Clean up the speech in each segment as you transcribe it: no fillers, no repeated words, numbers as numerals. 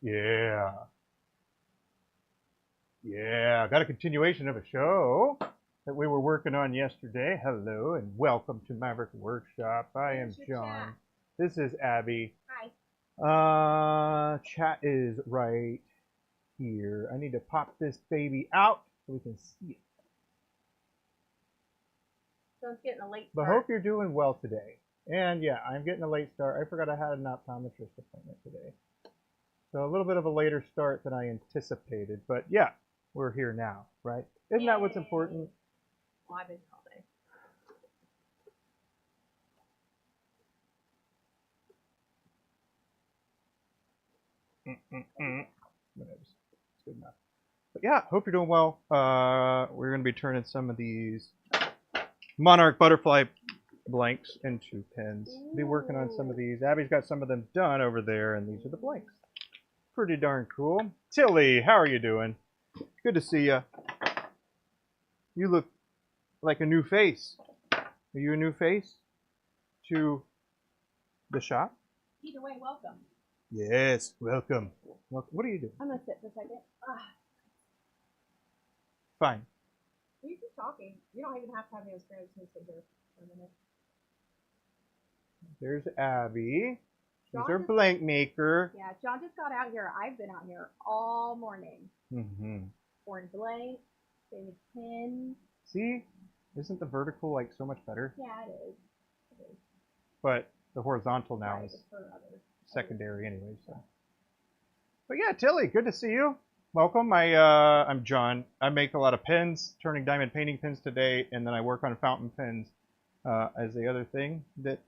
Yeah. Yeah, got a continuation of a show that we were working on yesterday. Hello and welcome to Maverick Workshop. I am John. This is Abby. Hi. Chat is right here. I need to pop this baby out so we can see it. So it's getting a late But start. hope you're doing well today. And yeah, I'm getting a late start. I forgot I had an optometrist appointment today. So a little bit of a later start than I anticipated. But yeah, we're here now, right? Isn't that what's important? Well, I've been all day. Whatever. It's good enough. But yeah, hope you're doing well. We're going to be turning some of these Monarch butterfly blanks into pins. Be working on some of these. Abby's got some of them done over there, and these are the blanks. Pretty darn cool. Tilly, how are you doing? Good to see you. You look like a new face. Are you a new face to the shop? Either way, welcome. Yes, welcome. What are you doing? I'm going to sit for a second. Fine. You keep talking. You don't even have to have me on screen. I'm just going to sit here for a minute. There's Abby. She's John our just- blank maker. Yeah, John just got out here. I've been out here all morning. Mm-hmm. Pouring blank, saving pins. See? Isn't the vertical like so much better? Yeah, it is. It is. But the horizontal now Right, is it's for others. secondary anyway. So. But yeah, Tilly, good to see you. Welcome. I'm John. I make a lot of pins, turning diamond painting pins today, and then I work on fountain pins as the other thing that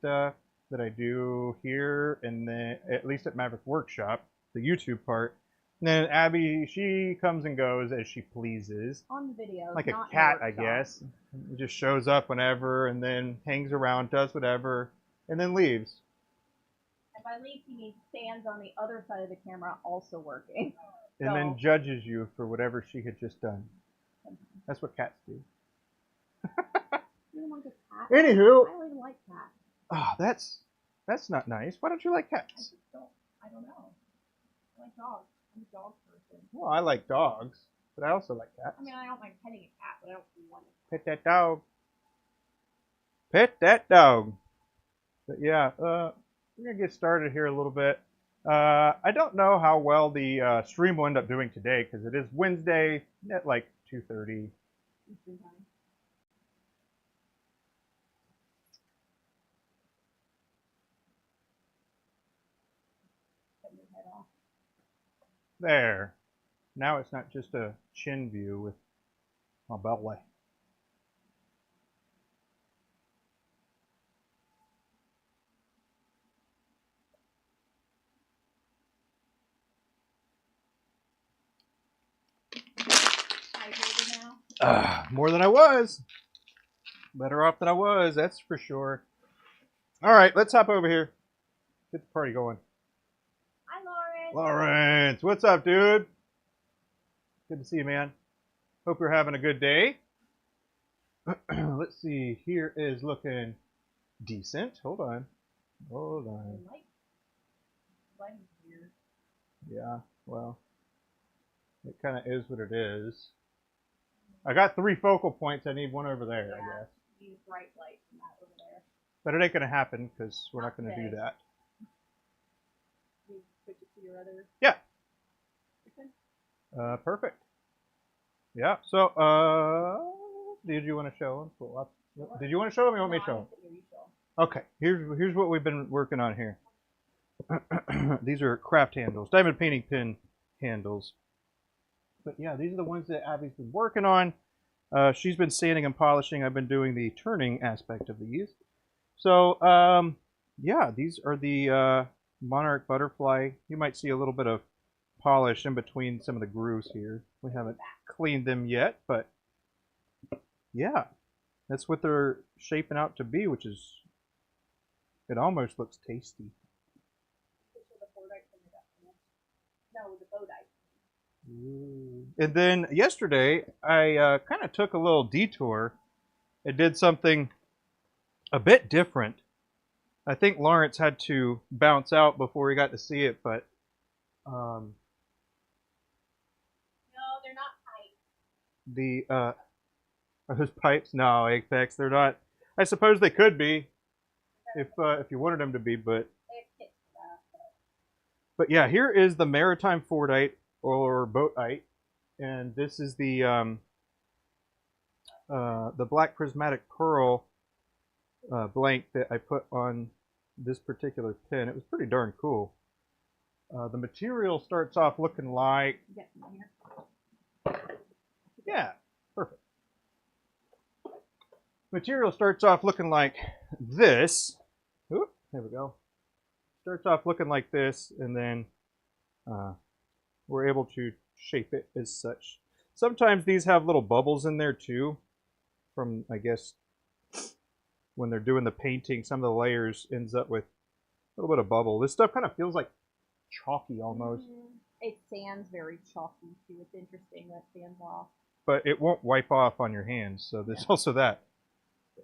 I do here, and then at least at Maverick Workshop, the YouTube part. And then Abby, she comes and goes as she pleases, On the videos, like a not in the cat, I workshop. guess. It just shows up whenever, and then hangs around, does whatever, and then leaves. And by leave, he means stands on the other side of the camera also working. And then judges you for whatever she had just done. That's what cats do. You don't like a cat? Anywho, I don't even like cats. oh, that's not nice. Why don't you like I cats? just don't. I don't know. I like dogs. I'm a dog person. Well, I like dogs, but I also like cats. I mean, I don't mind petting a cat, but I don't want it. Pet that dog. Pet that dog. But yeah, we're gonna get started here a little bit. I don't know how well the stream will end up doing today because it is Wednesday at like 2:30. Eastern time. Cut your head off. There. Now it's not just a chin view with my belly. Hydrated now. More than I was. Better off than I was, that's for sure. All right, let's hop over here. Get the party going. Hi, Lauren. Lawrence, what's up, dude? Good to see you, man. Hope you're having a good day. Let's see. Here is looking decent. Hold on. Hold on. Light is weird. Yeah, well, it kind of is what it is. I got 3 focal points. I need one over there, I Yeah. guess. Use bright light from that over there. But it ain't going to happen because we're not going to do Okay. that. You switch it to your other. Yeah. Okay. Perfect. Yeah, so, did you want to show them? Well, did you want to show them or you want me to show them? Okay, here's what we've been working on here. These are craft handles, diamond painting pin handles. But yeah, these are the ones that Abby's been working on. She's been sanding and polishing. I've been doing the turning aspect of these. So, yeah, these are the Monarch butterfly. You might see a little bit of polish in between some of the grooves here. We haven't cleaned them yet, but yeah, that's what they're shaping out to be, which is, it almost looks tasty. No, the bow dice. And then yesterday, I kind of took a little detour and did something a bit different. I think Lawrence had to bounce out before he got to see it, but the are those pipes? No, Apex, they're not. I suppose they could be if you wanted them to be, but yeah, here is the maritime fordite or boatite, and this is the black prismatic pearl blank that I put on this particular pin. It was pretty darn cool. The material starts off looking like, yeah, perfect. Material starts off looking like this. Oop, there we go. Starts off looking like this, and then we're able to shape it as such. Sometimes these have little bubbles in there too, from, I guess, when they're doing the painting, some of the layers ends up with a little bit of bubble. This stuff kind of feels like chalky almost. It sands very chalky too. It's interesting that it sands off. But it won't wipe off on your hands, so there's also that.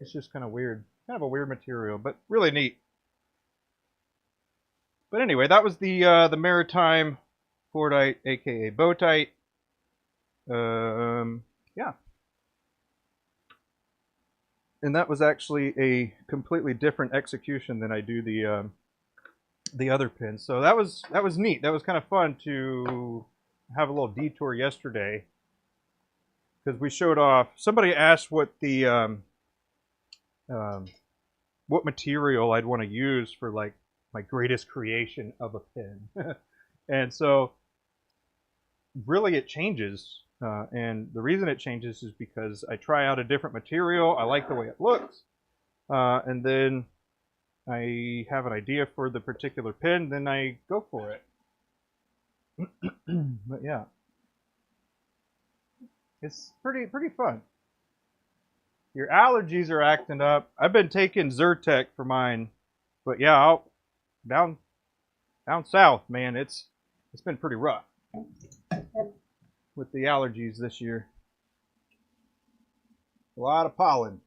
It's just kind of weird. Kind of a weird material, but really neat. But anyway, that was the maritime fordite, aka bowtite. Yeah. And that was actually a completely different execution than I do the other pins. So that was neat. That was kind of fun to have a little detour yesterday, because we showed off. Somebody asked what the what material I'd want to use for like my greatest creation of a pin. And so really it changes. And the reason it changes is because I try out a different material. I like the way it looks. And then I have an idea for the particular pin, then I go for it. But yeah. It's pretty fun. Your allergies are acting up. I've been taking Zyrtec for mine. But yeah, down south, man, it's been pretty rough with the allergies this year. A lot of pollen.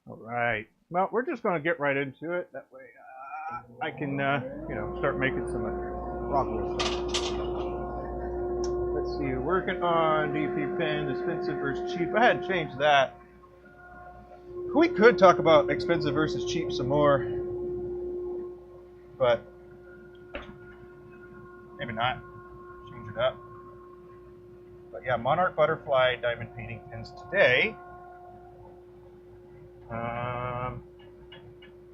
All right. Well, we're just going to get right into it. That way I can, start making some rock wool stuff. Let's see. Working on DP pin, expensive versus cheap. I hadn't changed that. We could talk about expensive versus cheap some more, but maybe not. Change it up. But yeah, Monarch butterfly diamond painting pins today.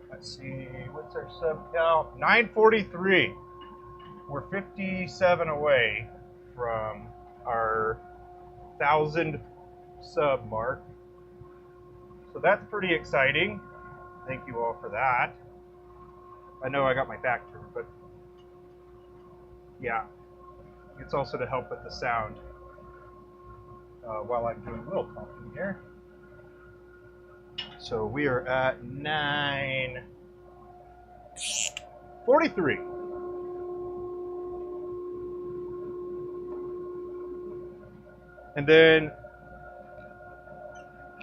Let's see, what's our sub count? 943. We're 57 away from our 1,000 sub mark. So that's pretty exciting. Thank you all for that. I know I got my back turned, but yeah, it's also to help with the sound while I'm doing a little talking here. So we are at 943. And then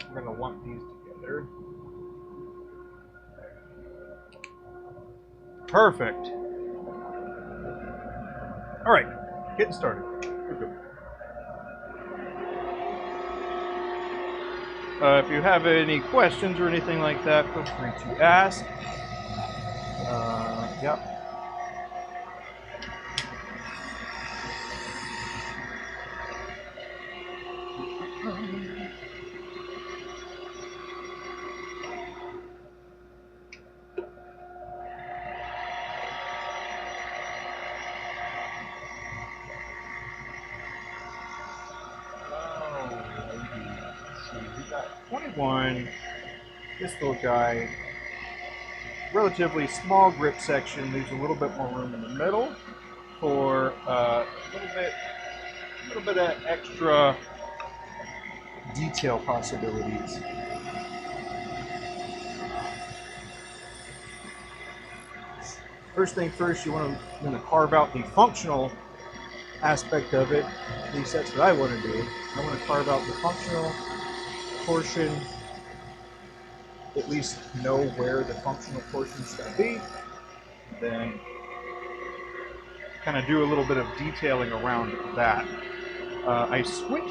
we're going to lump these together. Perfect. All right, getting started. If you have any questions or anything like that, feel free to ask. Yep. We got 21. This little guy, relatively small grip section, leaves a little bit more room in the middle for a little bit of extra detail possibilities. First thing first, you want to carve out the functional aspect of it. At least that's what I want to do. I want to carve out the functional portion, at least know where the functional portion is going to be, then kind of do a little bit of detailing around that. I switched.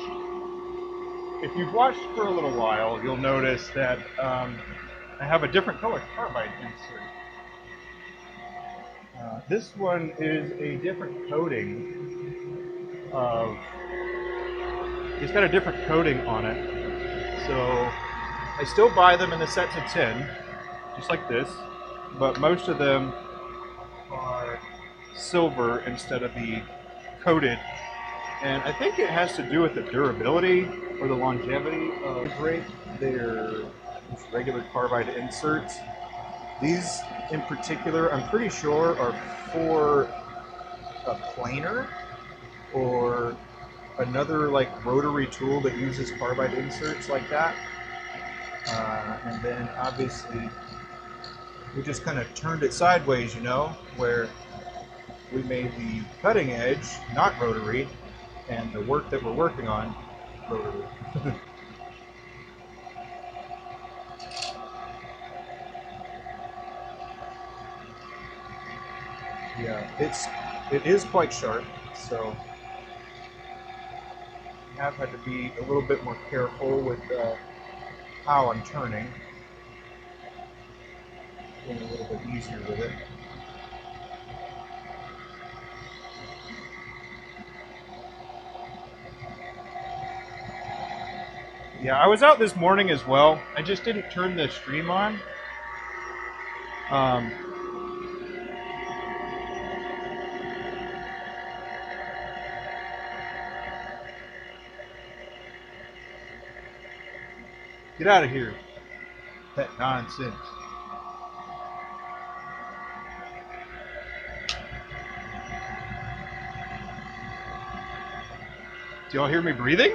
If you've watched for a little while, you'll notice that I have a different color carbide insert. This one is a different coating of. It's got a different coating on it. So I still buy them in the sets of 10, just like this, but most of them are silver instead of the coated. And I think it has to do with the durability or the longevity of their just regular carbide inserts. These in particular, I'm pretty sure, are for a planer or another like rotary tool that uses carbide inserts like that. And then obviously we just kind of turned it sideways, you know, where we made the cutting edge not rotary and the work that we're working on rotary. Yeah, it is quite sharp, so I have had to be a little bit more careful with how I'm turning. Getting a little bit easier with it. Yeah, I was out this morning as well. I just didn't turn the stream on. Get out of here. That nonsense. Do y'all hear me breathing?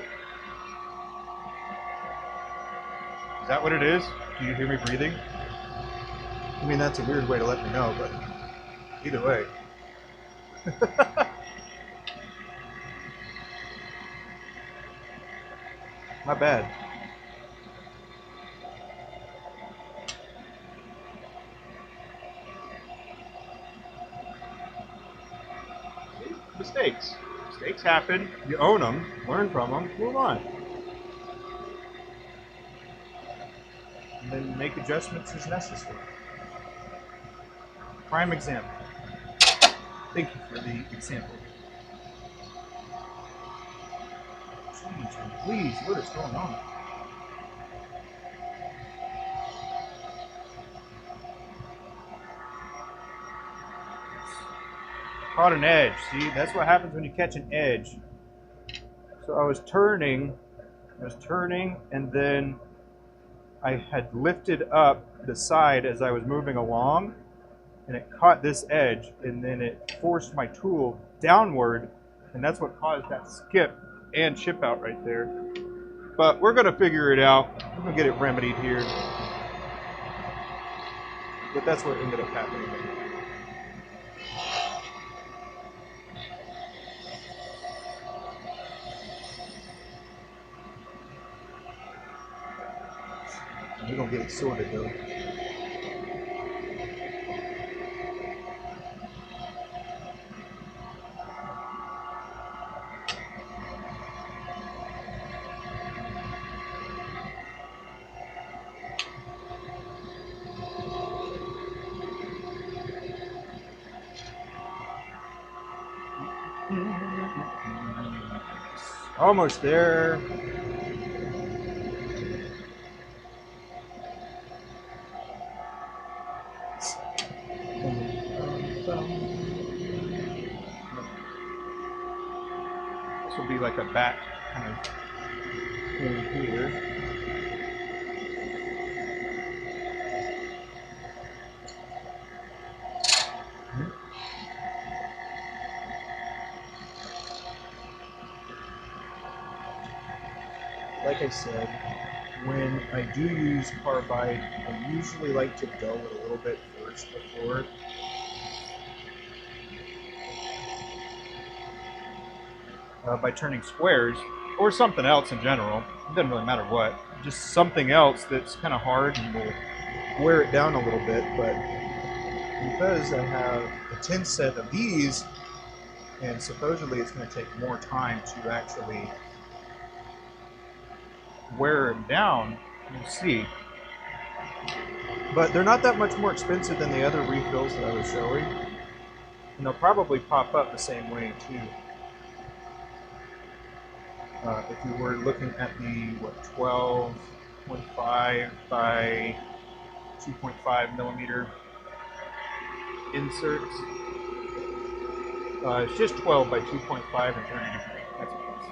Is that what it is? Do you hear me breathing? I mean, that's a weird way to let me know, but either way. My bad. Mistakes. Mistakes happen. You own them, learn from them, move on. And then make adjustments as necessary. Prime example. Thank you for the example. Jeez, please, what is going on? Caught an edge. See, that's what happens when you catch an edge. So I was turning, and then I had lifted up the side as I was moving along, and it caught this edge, and then it forced my tool downward, and that's what caused that skip and chip out right there. But we're gonna figure it out. We're gonna get it remedied here. But that's what ended up happening. We're gonna get it sorted though. Almost there. This will be like a back kind of thing here. Like I said, when I do use carbide, I usually like to dull it a little bit first before by turning squares, or something else in general. It doesn't really matter what. Just something else that's kind of hard and will wear it down a little bit. But because I have a 10 set of these, and supposedly it's going to take more time to actually wear them down. You'll see. But they're not that much more expensive than the other refills that I was showing. And they'll probably pop up the same way too. If you were looking at the 12.5 by 2.5 millimeter inserts, it's just 12 by 2.5 and 30 degree. That's what it is.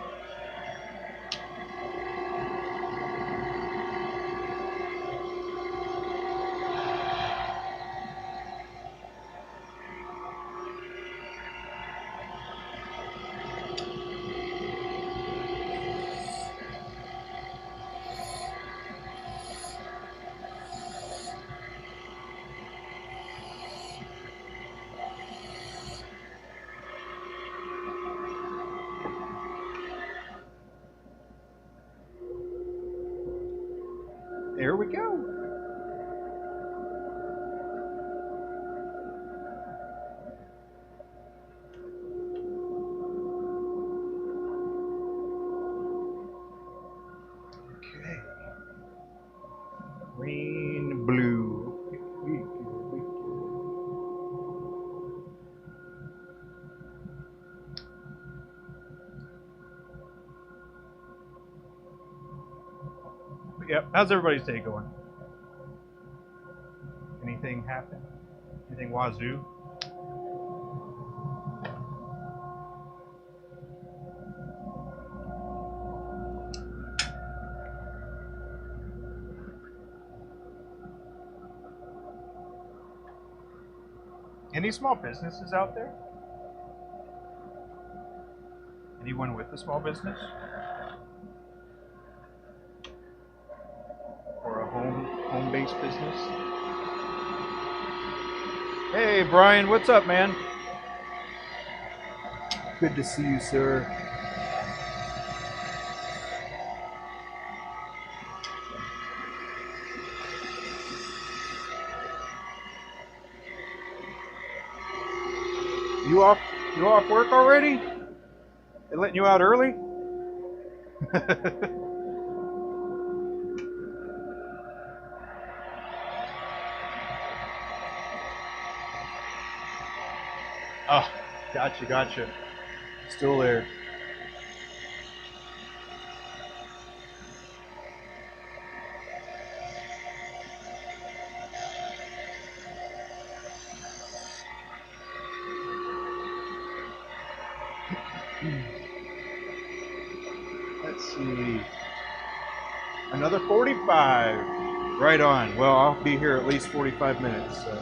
There we go. Okay. Green, blue. Yep. How's everybody's day going? Anything happen? Anything wazoo? Any small businesses out there? Anyone with a small business? Or a home-based business? Hey Brian, what's up, man? Good to see you, sir. You off work already? They letting you out early? Oh, gotcha. Still there. Let's see. Another 45. Right on. Well, I'll be here at least 45 minutes, so.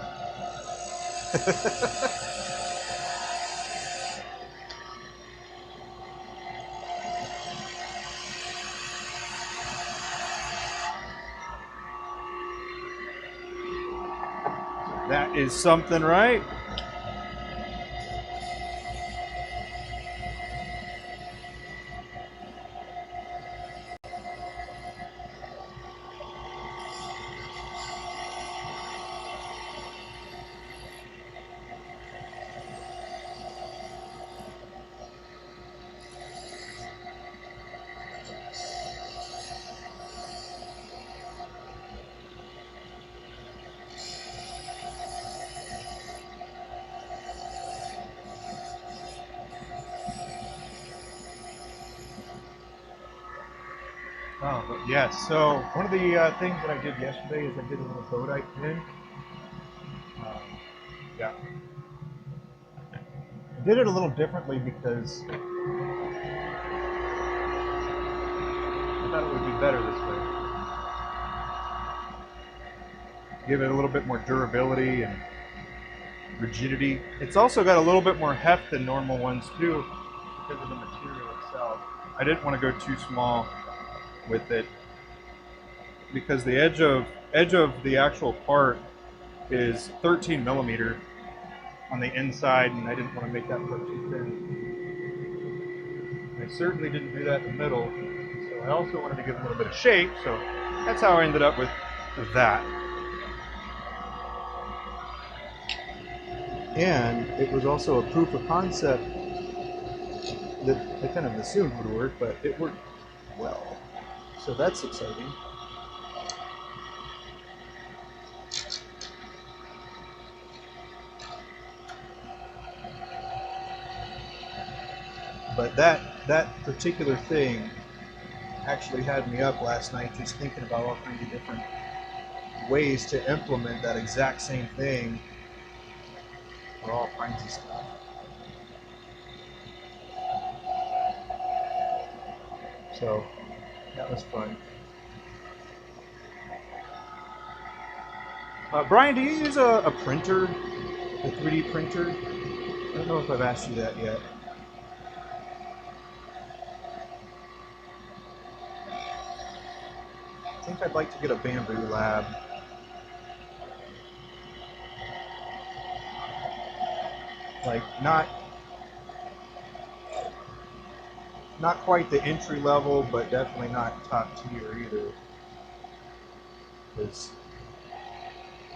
That is something, right? Oh, but yes. So one of the things that I did yesterday is I did a little bodite pin. Yeah. I did it a little differently because I thought it would be better this way. Give it a little bit more durability and rigidity. It's also got a little bit more heft than normal ones too because of the material itself. I didn't want to go too small with it because the edge of the actual part is 13 millimeter on the inside, and I didn't want to make that part too thin. I certainly didn't do that in the middle, so I also wanted to give it a little bit of shape, so that's how I ended up with that. And it was also a proof of concept that I kind of assumed would work, but it worked well. So that's exciting. But that particular thing actually had me up last night just thinking about all kinds of different ways to implement that exact same thing for all kinds of stuff. So that was fun. Brian, do you use a printer, a 3D printer? I don't know if I've asked you that yet. I think I'd like to get a Bamboo Lab. Like not quite the entry level, but definitely not top tier either. Because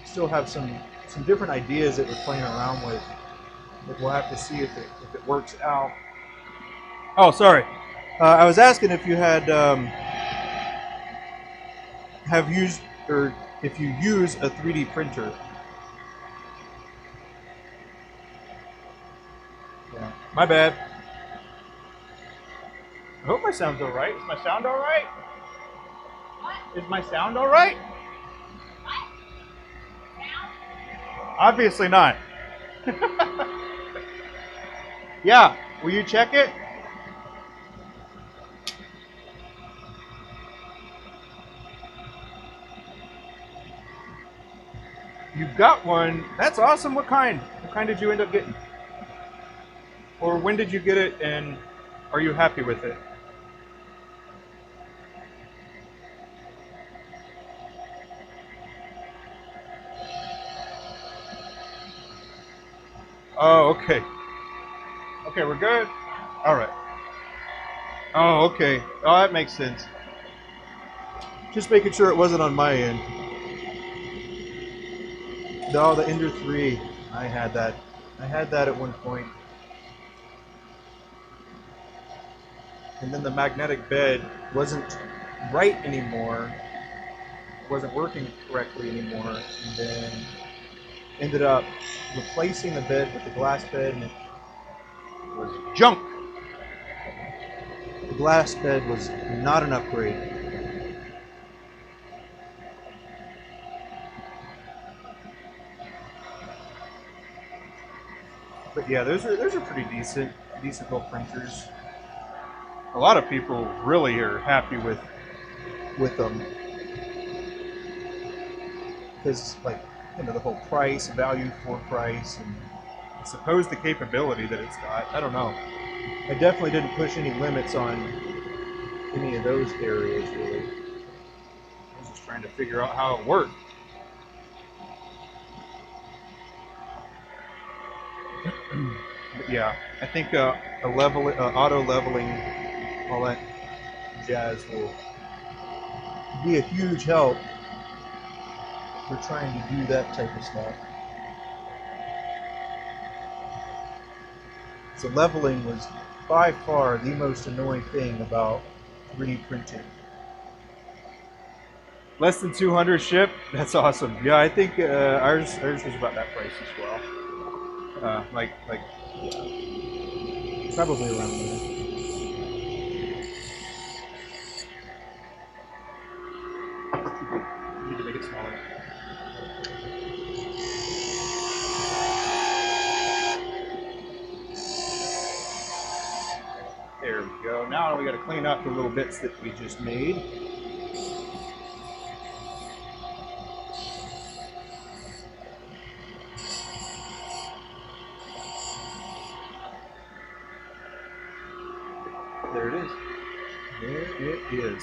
still have some different ideas that we're playing around with. But we'll have to see if it works out. Oh, sorry. I was asking if you had have used, or if you use a 3D printer. Yeah. My bad. I hope my sound's all right. Is my sound all right? What? Is my sound all right? What? Sound? Obviously not. Yeah. Will you check it? You've got one. That's awesome. What kind? What kind did you end up getting? Or when did you get it, and are you happy with it? Oh, okay. Okay, we're good? All right. Oh, okay. Oh, that makes sense. Just making sure it wasn't on my end. No, the Ender 3. I had that. I had that at one point. And then the magnetic bed wasn't right anymore. It wasn't working correctly anymore. And then ended up replacing the bed with the glass bed, and it was junk. The glass bed was not an upgrade. But yeah, those are pretty decent little printers. A lot of people really are happy with them because, like, you know, the whole price, value for price, and I suppose the capability that it's got. I don't know. I definitely didn't push any limits on any of those areas, really. I was just trying to figure out how it worked. But yeah, I think auto leveling, all that jazz will be a huge help for trying to do that type of stuff. So leveling was by far the most annoying thing about 3D printing. Less than 200 ship? That's awesome. Yeah, I think ours was about that price as well. Like probably around there. Need to make it smaller. There we go. Now we got to clean up the little bits that we just made. There it is. There it is.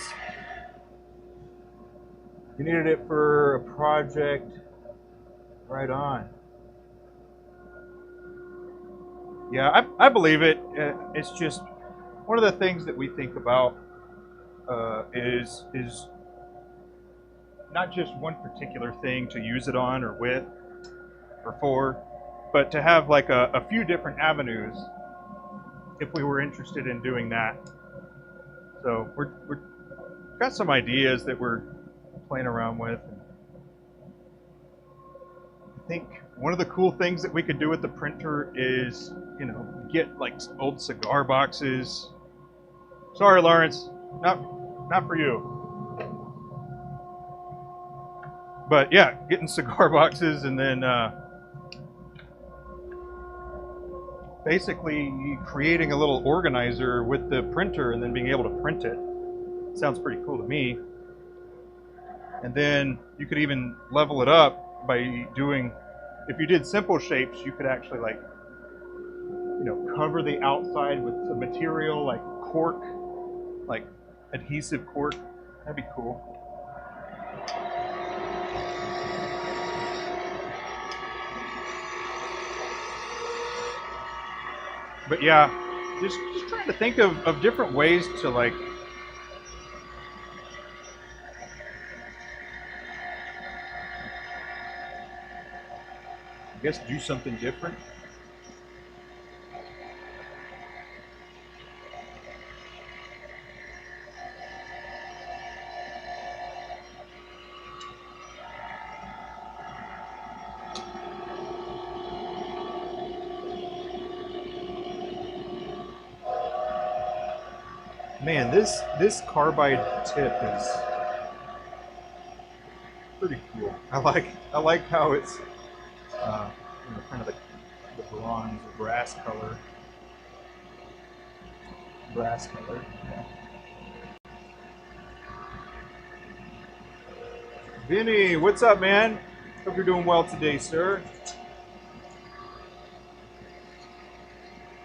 You needed it for a project. Right on. Yeah, I believe it. It's just one of the things that we think about is not just one particular thing to use it on or with or for, but to have like a few different avenues if we were interested in doing that. So we're got some ideas that we're playing around with. I think one of the cool things that we could do with the printer is, you know, get like old cigar boxes. Sorry, Lawrence, not for you. But yeah, getting cigar boxes and then basically creating a little organizer with the printer and then being able to print it. Sounds pretty cool to me. And then you could even level it up by doing, if you did simple shapes, you could actually like, you know, cover the outside with some material like cork, like adhesive cork. That'd be cool. But yeah, just trying to think of different ways to like I guess do something different. Man, this carbide tip is pretty cool. I like how it's you know, kind of the bronze or brass color. Yeah. Vinny, what's up, man? Hope you're doing well today, sir.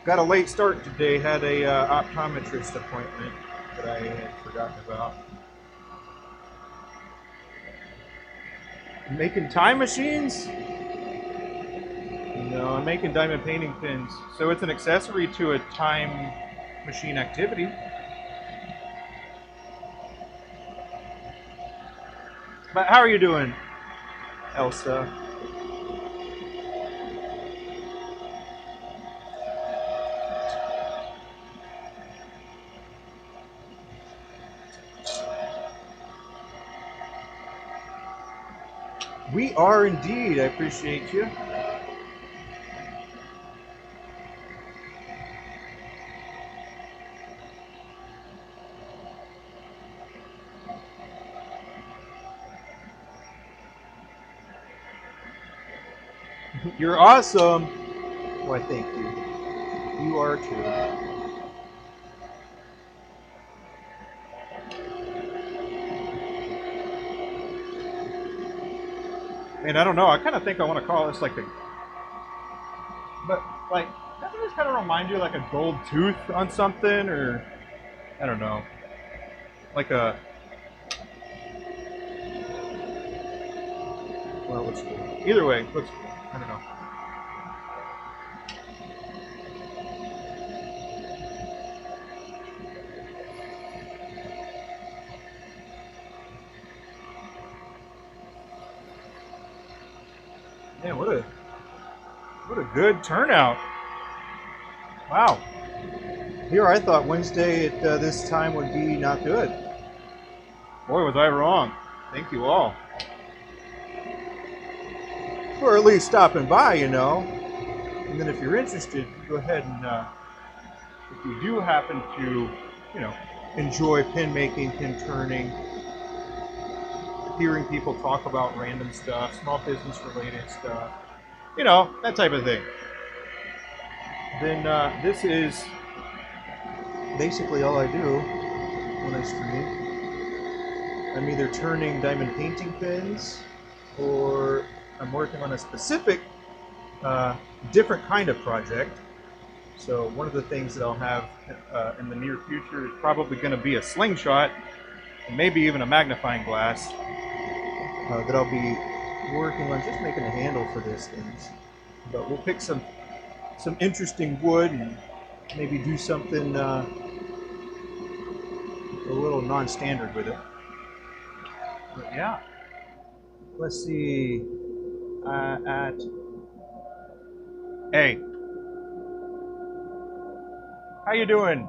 Got a late start today. Had a optometrist appointment that I had forgotten about. Making time machines? No, I'm making diamond painting pins. So it's an accessory to a time machine activity. But how are you doing, Elsa? We are indeed. I appreciate you. You're awesome. Why, thank you. You are too. And I don't know. I kind of think I want to call this like a, but like, doesn't this kind of remind you like a gold tooth on something, or I don't know, like a. Well, it looks cool. Either way, it looks cool. I don't know. Man, what a good turnout. Wow. Here I thought Wednesday at this time would be not good. Boy, was I wrong. Thank you all. Or at least stopping by, you know. And then if you're interested, go ahead and if you do happen to, you know, enjoy pin making, pin turning, hearing people talk about random stuff, small business related stuff, you know, that type of thing, then this is basically all I do when I stream. I'm either turning diamond painting pins, or I'm working on a specific different kind of project. So one of the things that I'll have in the near future is probably going to be a slingshot, and maybe even a magnifying glass that I'll be working on, just making a handle for these things. But we'll pick some interesting wood and maybe do something a little non-standard with it. But yeah, let's see. Hey, How you doing?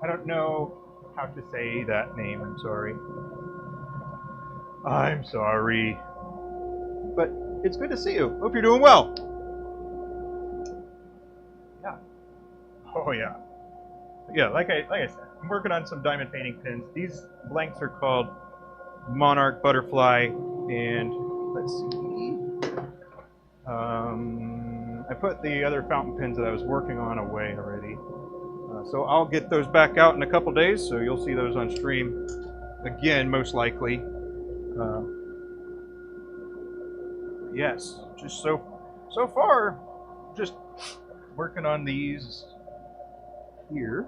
I don't know how to say that name. I'm sorry. I'm sorry. But it's good to see you. Hope you're doing well. Yeah. Oh yeah. Yeah, like I said, I'm working on some diamond painting pins. These blanks are called Monarch Butterfly, and let's see. I put the other fountain pens that I was working on away already. So I'll get those back out in a couple days, so you'll see those on stream again, most likely. Yes, just so far, just working on these here.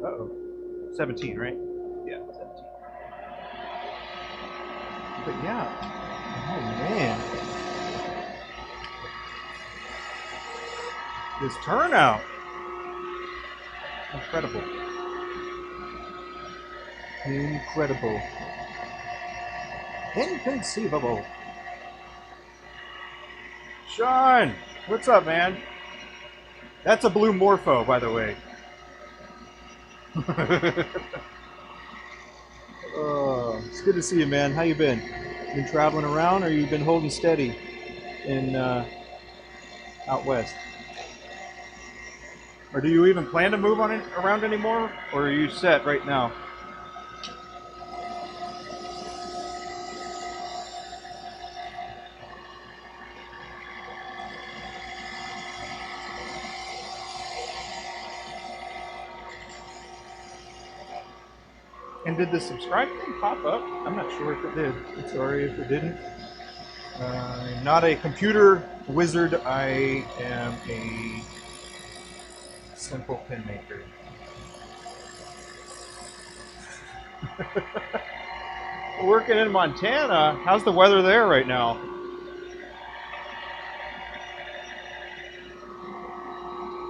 Uh-oh. 17, right? Yeah, 17. But yeah. Oh, man. This turnout. Incredible. Incredible. Inconceivable. Sean, what's up, man? That's a blue morpho, by the way. Oh, it's good to see you, man. How you been? Been traveling around, or you been holding steady in out west? Or do you even plan to move on around anymore, or are you set right now? And did the subscribe thing pop up? I'm not sure if it did. I'm sorry if it didn't. I'm not a computer wizard. I am a simple pin maker. Working in Montana. How's the weather there right now?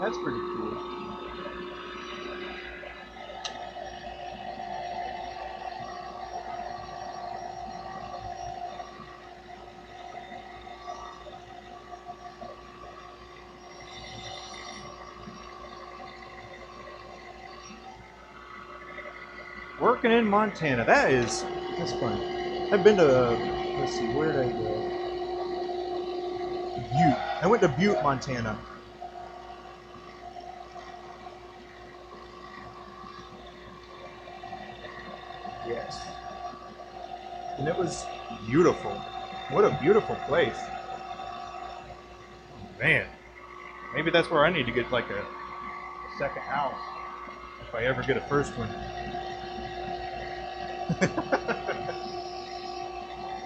That's pretty cool. Working in Montana. That's fun. I've been to, let's see, where did I go? Butte. I went to Butte, Montana. Yes. And it was beautiful. What a beautiful place. Man. Maybe that's where I need to get like a second house. If I ever get a first one.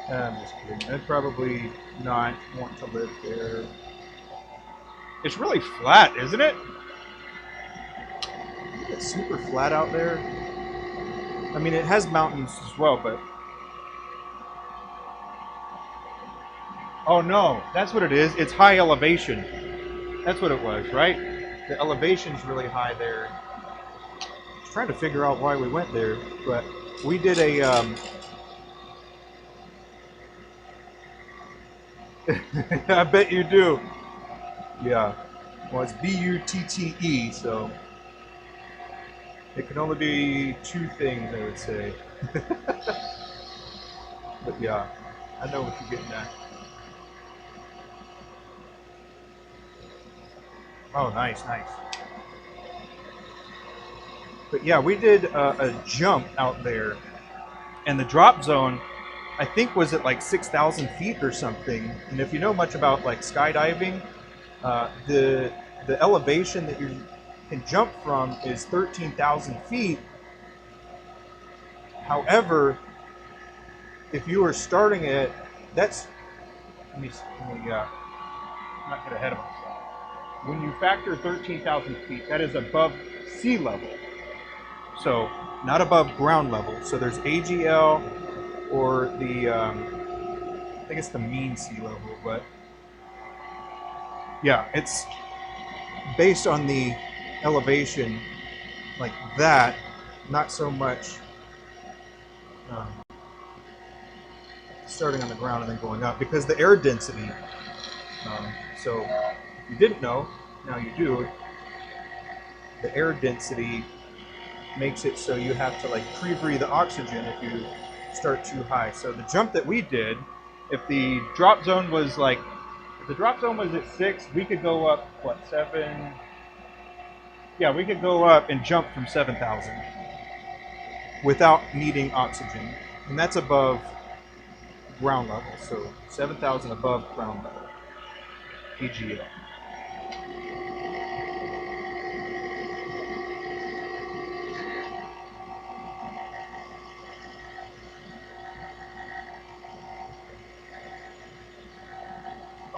I'm just kidding. I'd probably not want to live there. It's really flat, isn't it? It's super flat out there. I mean, it has mountains as well, but... Oh no, that's what it is. It's high elevation. That's what it was, right? The elevation's really high there. I was trying to figure out why we went there, but we did a... I bet you do. Yeah. Well, it's B-U-T-T-E, so it can only be two things, I would say. But yeah, I know what you're getting at. Oh, nice, nice. But yeah, we did a jump out there, and the drop zone, I think, was at like 6,000 feet or something. And if you know much about like skydiving, the elevation that you can jump from is 13,000 feet. However, if you are starting at, that's, let me not get ahead of myself. When you factor 13,000 feet, that is above sea level. So not above ground level. So there's AGL, or the, I think it's the mean sea level, but yeah, it's based on the elevation like that, not so much starting on the ground and then going up because the air density. So if you didn't know, now you do. The air density makes it so you have to like pre-breathe the oxygen if you start too high. So the jump that we did, if the drop zone was like, if the drop zone was at 6, we could go up, what, 7? Yeah, we could go up and jump from 7,000 without needing oxygen. And that's above ground level, so 7,000 above ground level, AGL.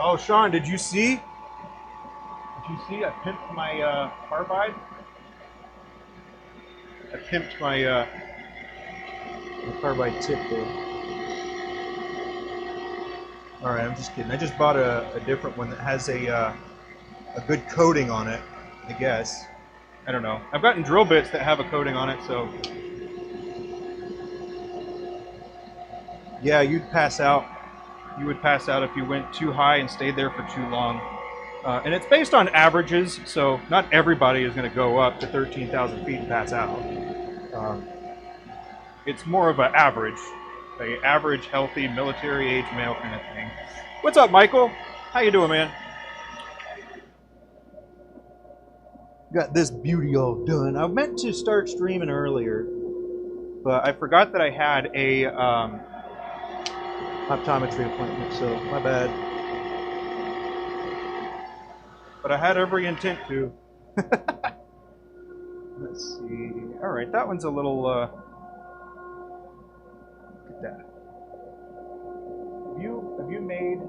Oh, Sean, did you see? Did you see? I pimped my carbide. I pimped my carbide tip there. All right, I'm just kidding. I just bought a different one that has a good coating on it, I guess. I don't know. I've gotten drill bits that have a coating on it, so yeah, you'd pass out. You would pass out if you went too high and stayed there for too long. And it's based on averages, so not everybody is going to go up to 13,000 feet and pass out. It's more of an average healthy military age male kind of thing. What's up, Michael? How you doing, man? Got this beauty all done. I meant to start streaming earlier, but I forgot that I had a optometry appointment, so my bad. But I had every intent to. Let's see. All right, that one's a little. Look at that. Have you made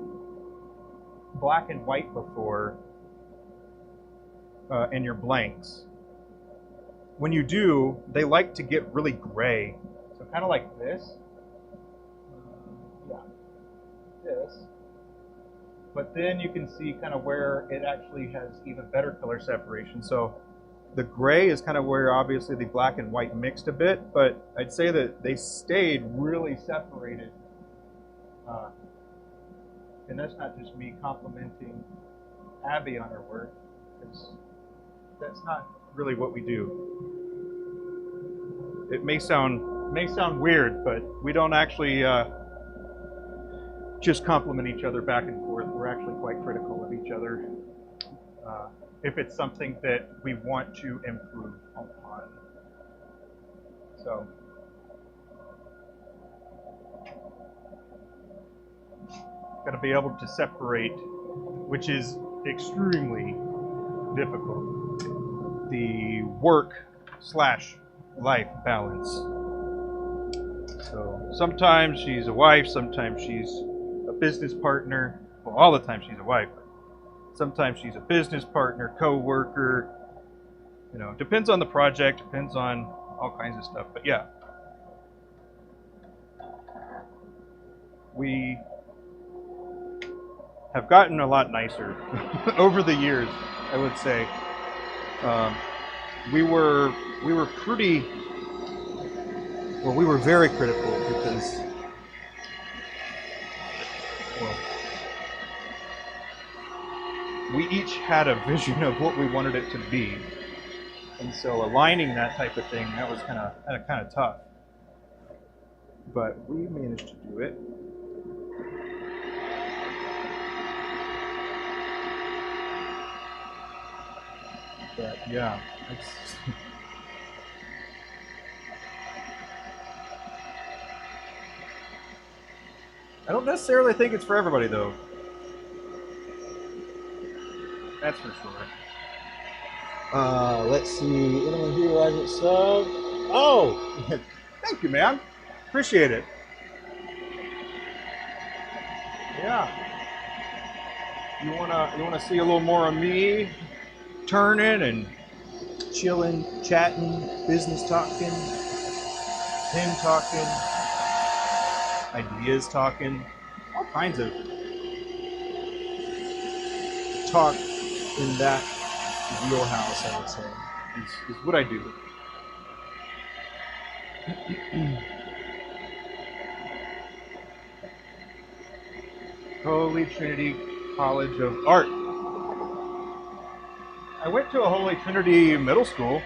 black and white before in your blanks? When you do, they like to get really gray. So kind of like this. This, but then you can see kind of where it actually has even better color separation. So the gray is kind of where obviously the black and white mixed a bit, but I'd say that they stayed really separated. And that's not just me complimenting Abby on her work, because that's not really what we do. It may sound weird, but we don't actually just compliment each other back and forth. We're actually quite critical of each other if it's something that we want to improve upon. So, got to be able to separate, which is extremely difficult, the work/life balance. So sometimes she's a wife, sometimes she's a business partner. Well, all the time she's a wife. Sometimes she's a business partner, co-worker. You know, depends on the project, depends on all kinds of stuff. But yeah, we have gotten a lot nicer over the years, I would say. We were pretty. Well, we were very critical because, well, we each had a vision of what we wanted it to be, and so aligning that type of thing, that was kind of tough. But we managed to do it. But yeah, it's I don't necessarily think it's for everybody, though. That's for sure. Let's see. Anyone here who hasn't subbed? Oh, thank you, man. Appreciate it. Yeah. You wanna see a little more of me turning and chilling, chatting, business talking, him talking, ideas talking, all kinds of talk in that wheelhouse, I would say, is what I do. Holy Trinity College of Art. I went to a Holy Trinity middle school.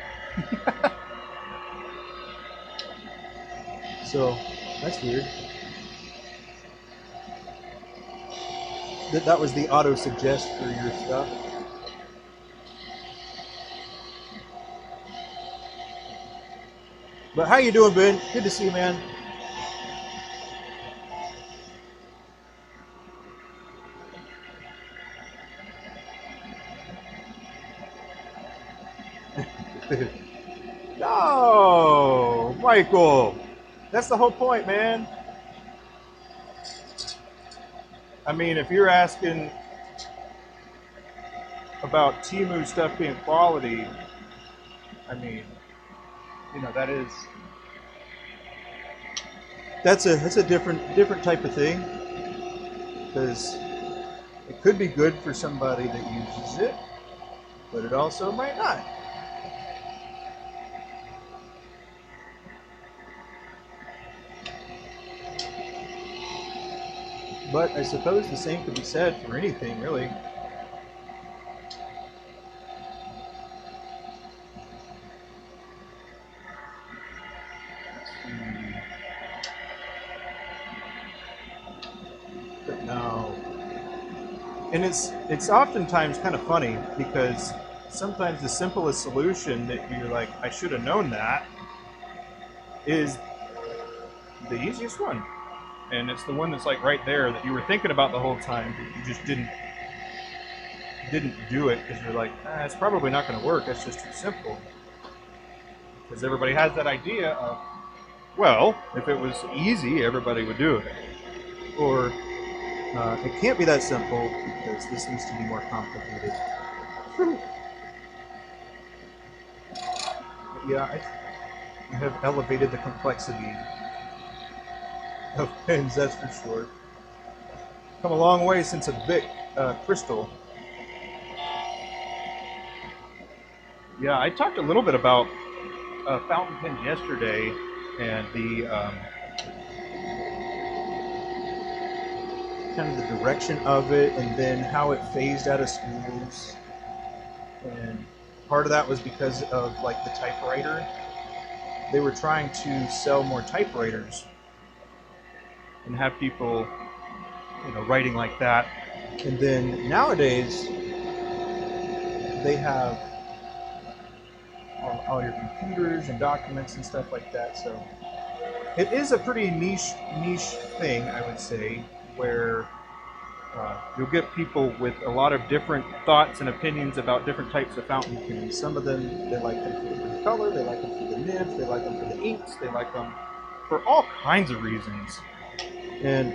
So that's weird. That was the auto suggest for your stuff. But how you doing, Ben? Good to see you, man. No, Michael. That's the whole point, man. I mean, if you're asking about Temu stuff being quality, I mean, you know, that's a different type of thing, because it could be good for somebody that uses it, but it also might not. But I suppose the same could be said for anything, really. But no. And it's oftentimes kind of funny, because sometimes the simplest solution that you're like, I should have known that, is the easiest one. And it's the one that's like right there that you were thinking about the whole time, but you just didn't do it because you're like, it's probably not going to work. That's just too simple. Because everybody has that idea of, well, if it was easy, everybody would do it. Or it can't be that simple because this needs to be more complicated. But yeah, I have elevated the complexity of pens, that's for sure. Come a long way since a Bic crystal. Yeah, I talked a little bit about fountain pens yesterday, and the kind of the direction of it, and then how it phased out of schools. And part of that was because of like the typewriter. They were trying to sell more typewriters and have people, you know, writing like that. And then nowadays they have all your computers and documents and stuff like that. So it is a pretty niche thing, I would say, where you'll get people with a lot of different thoughts and opinions about different types of fountain pens. Some of them, they like them for the color, they like them for the nibs, they like them for the inks, they like them for all kinds of reasons. And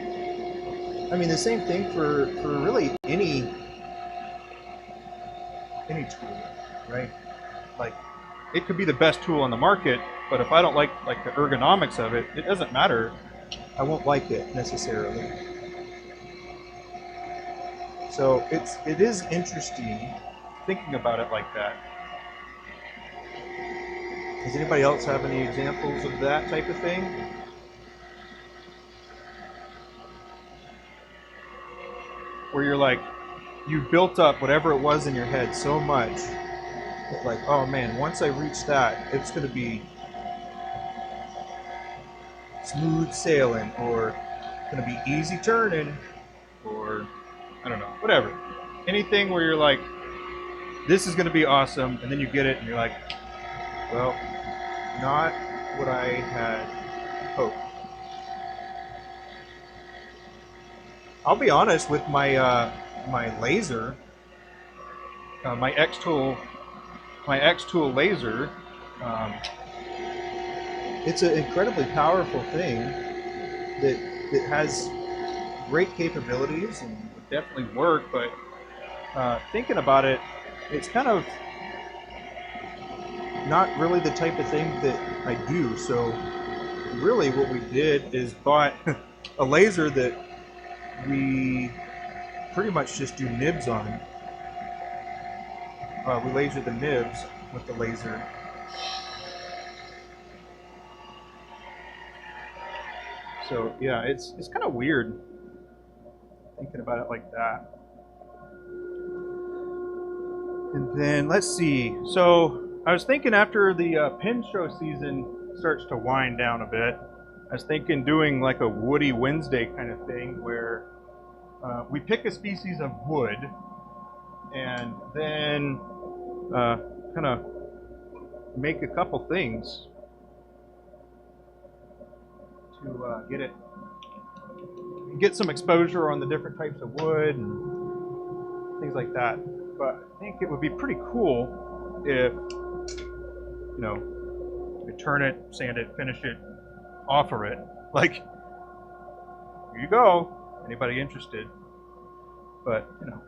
I mean, the same thing for really any tool, right? Like, it could be the best tool on the market, but if I don't like the ergonomics of it, it doesn't matter. I won't like it necessarily. So it is interesting thinking about it like that. Does anybody else have any examples of that type of thing? Where you're like, you've built up whatever it was in your head so much that like, oh man, once I reach that, it's going to be smooth sailing, or going to be easy turning, or I don't know, whatever. Anything where you're like, this is going to be awesome, and then you get it and you're like, well, not what I had hoped. I'll be honest with my my laser, my X-Tool laser. It's an incredibly powerful thing that has great capabilities and would definitely work, but thinking about it, it's kind of not really the type of thing that I do. So really what we did is bought a laser that we pretty much just do nibs on. We laser the nibs with the laser. So yeah, it's kind of weird. Thinking about it like that. And then let's see. So I was thinking after the pin show season starts to wind down a bit, I was thinking doing like a Woody Wednesday kind of thing where we pick a species of wood and then kind of make a couple things to get some exposure on the different types of wood and things like that. But I think it would be pretty cool if, you know, we turn it, sand it, finish it, offer it. Like, here you go. Anybody interested? But, you know.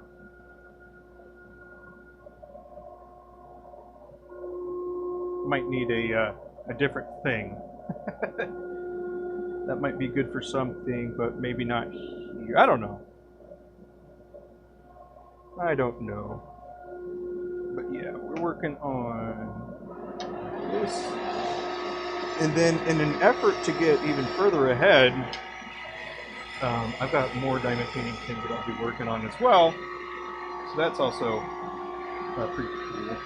Might need a different thing. That might be good for something, but maybe not here. I don't know. I don't know. But yeah, we're working on this. And then in an effort to get even further ahead, I've got more diamond painting things that I'll be working on as well. So that's also pretty cool.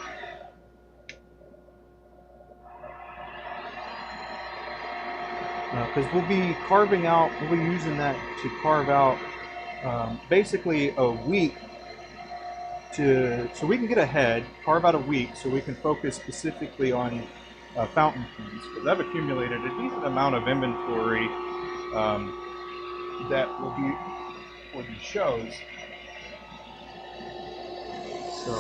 Because we'll be carving out, we'll be using that to carve out basically a week so we can get ahead, carve out a week so we can focus specifically on fountain pens. Because I've accumulated a decent amount of inventory that will be for these shows. So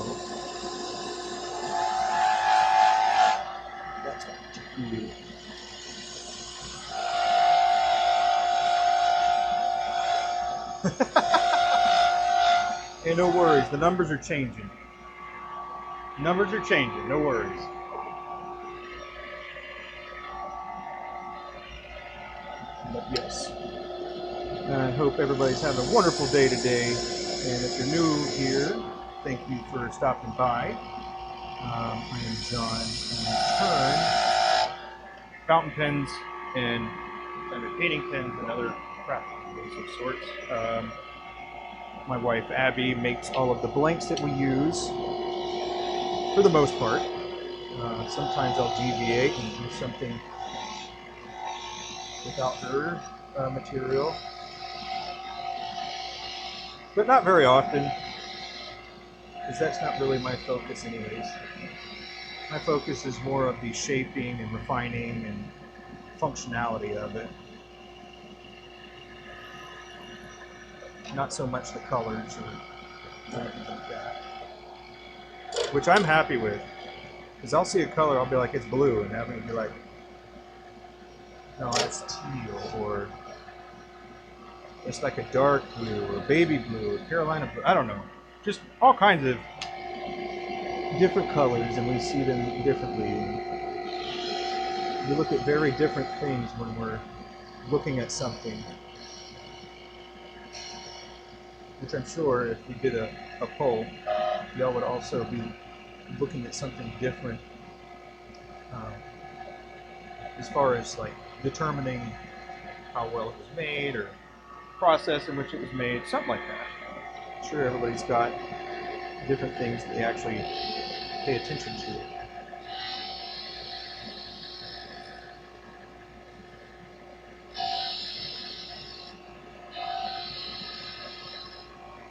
that's what you can do. Hey, no worries. The numbers are changing. Numbers are changing. No worries. But yes, I hope everybody's having a wonderful day today. And if you're new here, thank you for stopping by. I am John. And fountain pens and painting pens and other craft of sorts. My wife Abby makes all of the blanks that we use for the most part. Sometimes I'll deviate and do something without her material, but not very often, because that's not really my focus anyways. My focus is more of the shaping and refining and functionality of it. Not so much the colors or anything like that. Which I'm happy with. Because I'll see a color, I'll be like, it's blue, and Abby will be like, no, it's teal, or it's like a dark blue, or baby blue, or Carolina blue, I don't know. Just all kinds of different colors, and we see them differently. We look at very different things when we're looking at something. Which I'm sure if we did a poll, y'all would also be looking at something different as far as like determining how well it was made or process in which it was made, something like that. I'm sure everybody's got different things that they actually pay attention to.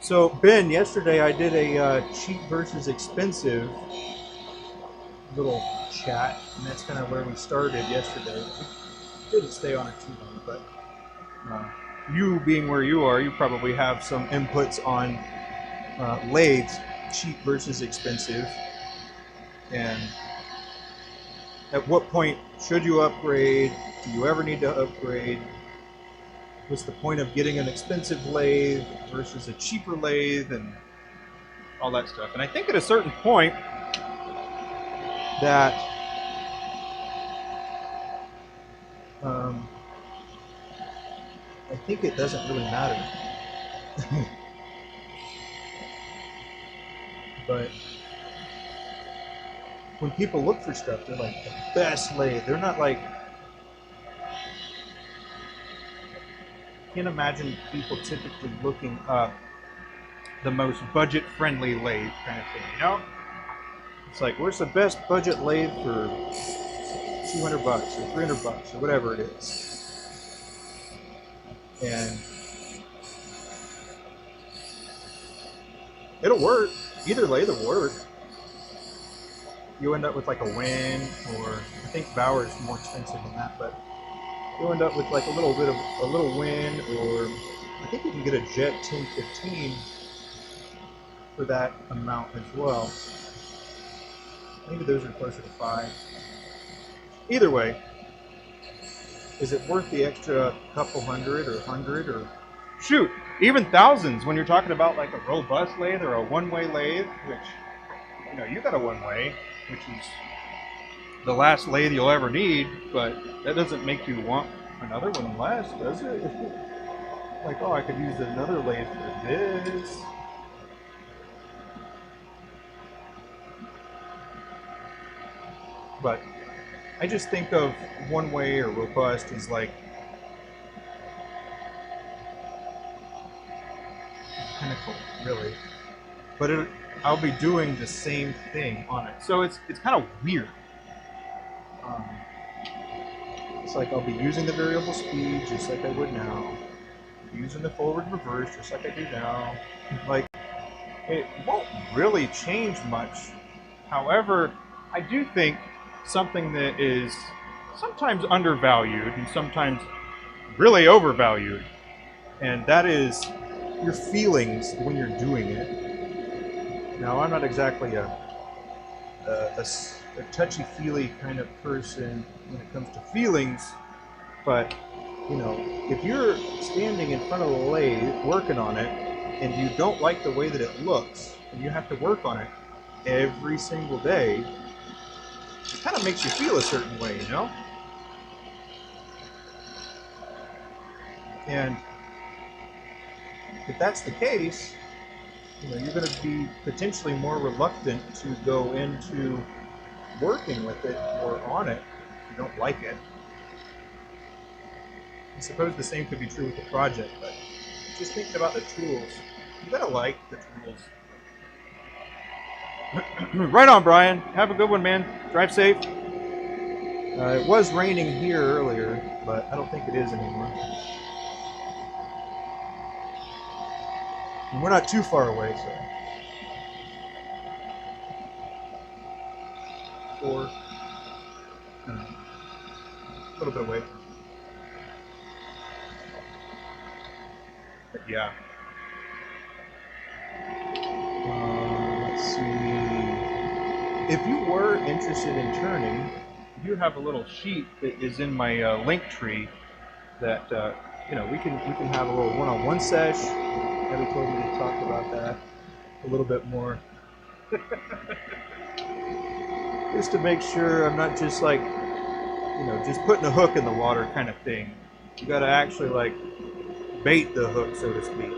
So Ben, yesterday I did a cheap versus expensive little chat, and that's kind of where we started yesterday. We didn't stay on it too long, but you being where you are, you probably have some inputs on lathes, cheap versus expensive, and at what point should you upgrade? Do you ever need to upgrade? What's the point of getting an expensive lathe versus a cheaper lathe and all that stuff? And I think at a certain point that I think it doesn't really matter. But when people look for stuff, they're like the best lathe. They're not like, can't imagine people typically looking up the most budget-friendly lathe kind of thing, you know? It's like, where's the best budget lathe for $200 or $300 or whatever it is? And it'll work. Either lathe will work. You end up with like a Win, or I think Bauer is more expensive than that, but you'll end up with like a little Win, or I think you can get a Jet 1015 for that amount as well. Maybe those are closer to 5. Either way, is it worth the extra couple hundred or 100 or shoot, even thousands when you're talking about like a robust lathe or a one-way lathe, which, you know, you got a one-way, which is the last lathe you'll ever need, but that doesn't make you want another one less, does it? Like, oh, I could use another lathe for this. But I just think of one-way or robust as like pinnacle, really. But I'll be doing the same thing on it, so it's kind of weird. It's like I'll be using the variable speed just like I would now, using the forward reverse just like I do now. Like, it won't really change much. However, I do think something that is sometimes undervalued and sometimes really overvalued, and that is your feelings when you're doing it. Now, I'm not exactly a touchy-feely kind of person when it comes to feelings, but you know, if you're standing in front of the lathe working on it and you don't like the way that it looks and you have to work on it every single day, it kind of makes you feel a certain way, you know? And if that's the case, you know, you're going to be potentially more reluctant to go into working with it or on it if you don't like it. I suppose the same could be true with the project, but just thinking about the tools, you gotta like the tools. Right on, Brian. Have a good one, man. Drive safe. It was raining here earlier, but I don't think it is anymore. And we're not too far away, so. 4. A little bit away. But yeah. Let's see. If you were interested in turning, You have a little sheet that is in my link tree that you know, we can have a little one-on-one sesh. Debbie told me to talk about that a little bit more, just to make sure I'm not just like, you know, just putting a hook in the water kind of thing. You got to actually like bait the hook, so to speak.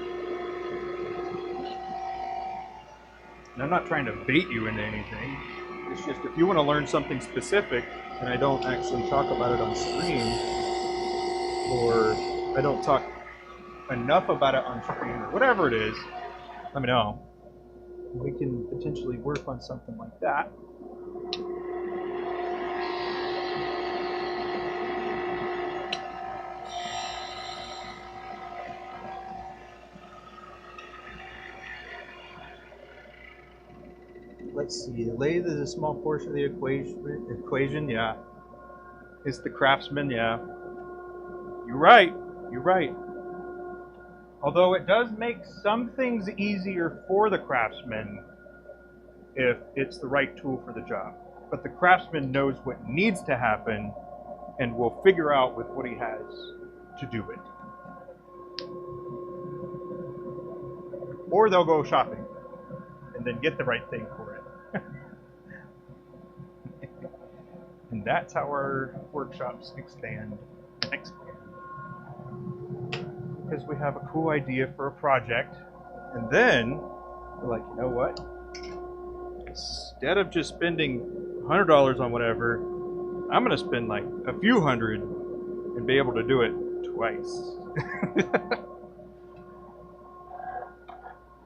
And I'm not trying to bait you into anything. It's just if you want to learn something specific, And I don't actually talk about it on stream, or I don't talk enough about it on stream or whatever it is, let me know. we can potentially work on something like that. Let's see, the lathe is a small portion of the equation, yeah. It's the craftsman, yeah. You're right. You're right. Although it does make some things easier for the craftsman if it's the right tool for the job. But the craftsman knows what needs to happen and will figure out with what he has to do it. Or they'll go shopping and then get the right thing for it. And that's how our workshops expand and expand. Because we have a cool idea for a project, and then we're like, you know what? Instead of just spending $100 on whatever, I'm going to spend like a few hundred and be able to do it twice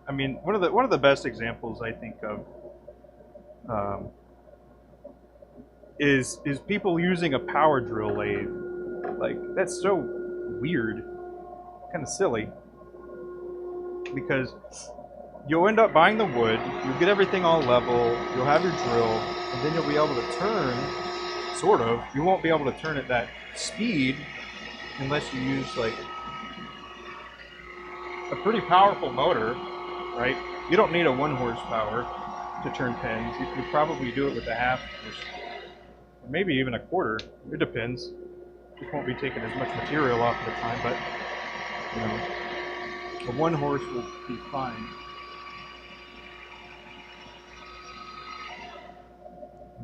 I mean, one of the best examples I think of is people using a power drill lathe. Like, that's so weird, kind of silly, because you'll end up buying the wood, you'll get everything all level, you'll have your drill, and then you'll be able to turn, sort of. You won't be able to turn at that speed unless you use like a pretty powerful motor, right? You don't need a 1 horsepower to turn pens. You could probably do it with a half or maybe even a quarter. It depends. Just won't be taking as much material off at the time, but you know, a 1 horse will be fine.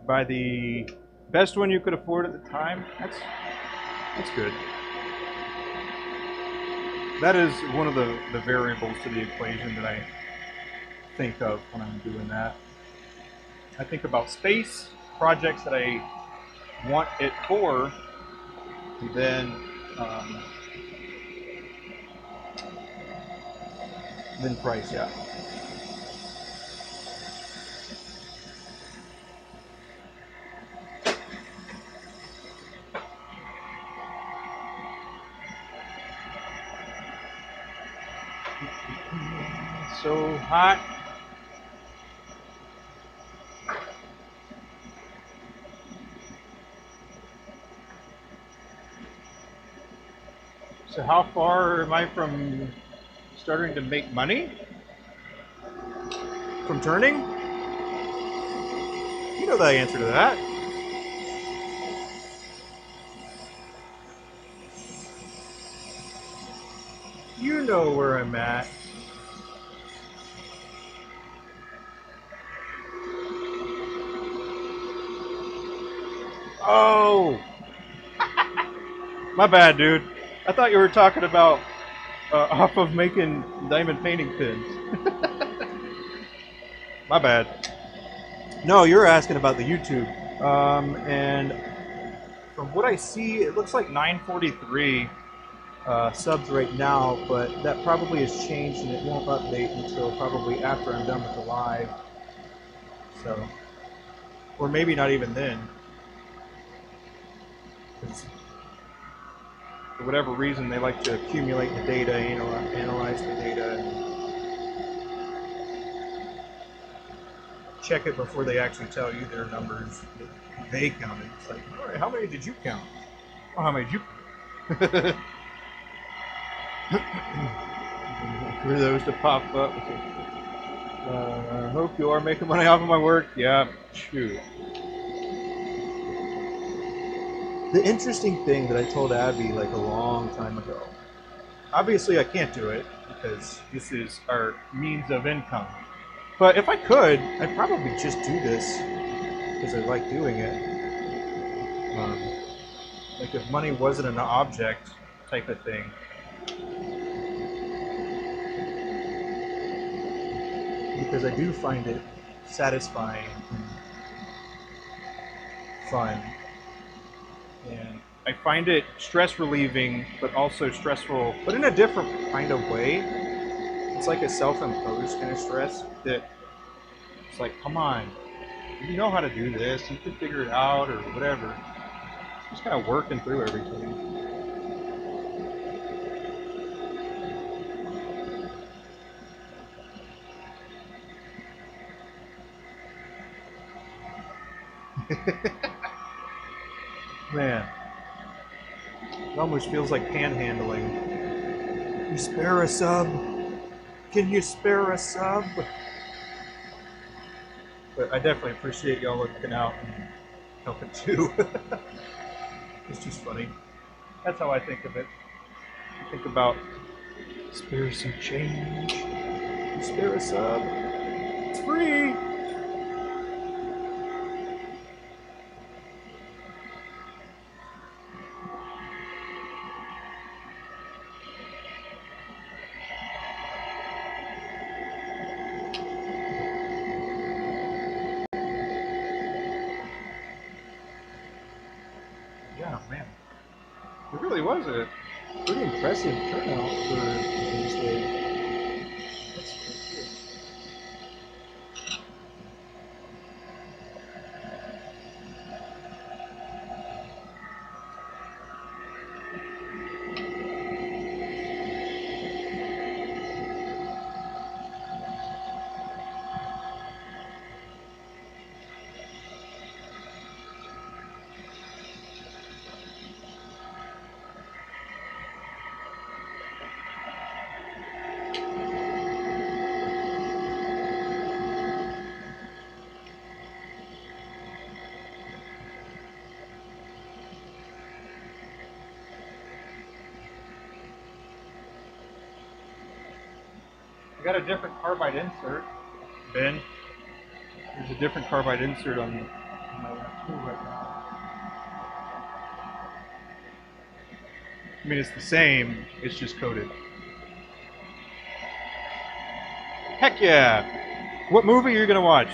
By the best one you could afford at the time, that's good. That is one of the variables to the equation that I think of when I'm doing that. I think about space, projects that I want it for, and then price, yeah. So hot. So how far am I from starting to make money? From turning? You know the answer to that. You know where I'm at. Oh! My bad, dude. I thought you were talking about off of making diamond painting pins. My bad. No, you're asking about the YouTube. And from what I see, it looks like 943 subs right now, but that probably has changed and it won't update until probably after I'm done with the live. So, or maybe not even then. For whatever reason, they like to accumulate the data, analyze the data, and check it before they actually tell you their numbers that they counted. It's like, all right, how many did you count? Oh, how many did you? For those to pop up. I hope you are making money off of my work. Yeah, shoot. The interesting thing that I told Abby like a long time ago, obviously I can't do it because this is our means of income. But if I could, I'd probably just do this because I like doing it. Like if money wasn't an object type of thing. Because I do find it satisfying and fun. And I find it stress relieving, but also stressful, but in a different kind of way. It's like a self-imposed kind of stress that it's like, come on, you know how to do this, you can figure it out or whatever. Just kind of working through everything. Man, it almost feels like panhandling. You spare a sub? Can you spare a sub? But I definitely appreciate y'all looking out and helping too. It's just funny. That's how I think of it. I think about spare some change. You spare a sub? It's free! Yeah, man. It really was a Pretty impressive turnout for Wednesday. That's pretty good. I got a different carbide insert, Ben. There's a different carbide insert on my left tool right now. I mean, it's the same, it's just coated. Heck yeah! What movie are you gonna watch?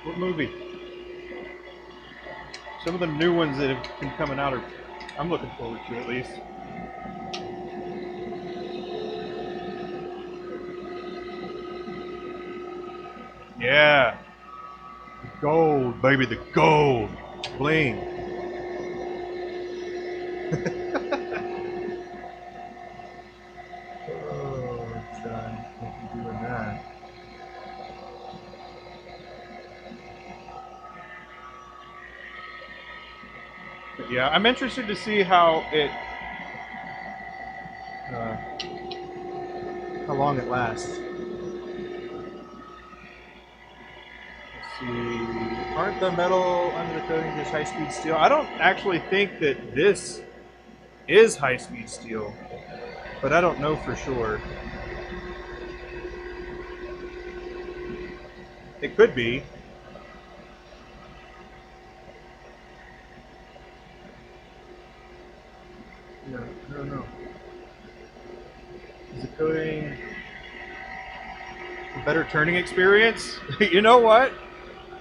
What movie? Some of the new ones that have been coming out are, I'm looking forward to at least. Yeah. Gold, baby, the gold. Bling. Oh, John, can't be doing that. But yeah, I'm interested to see how long it lasts. Let's see. Aren't the metal under the coating just high-speed steel? I don't actually think that this is high-speed steel, but I don't know for sure. It could be. No, I don't know. Is the coating A better turning experience? You know what?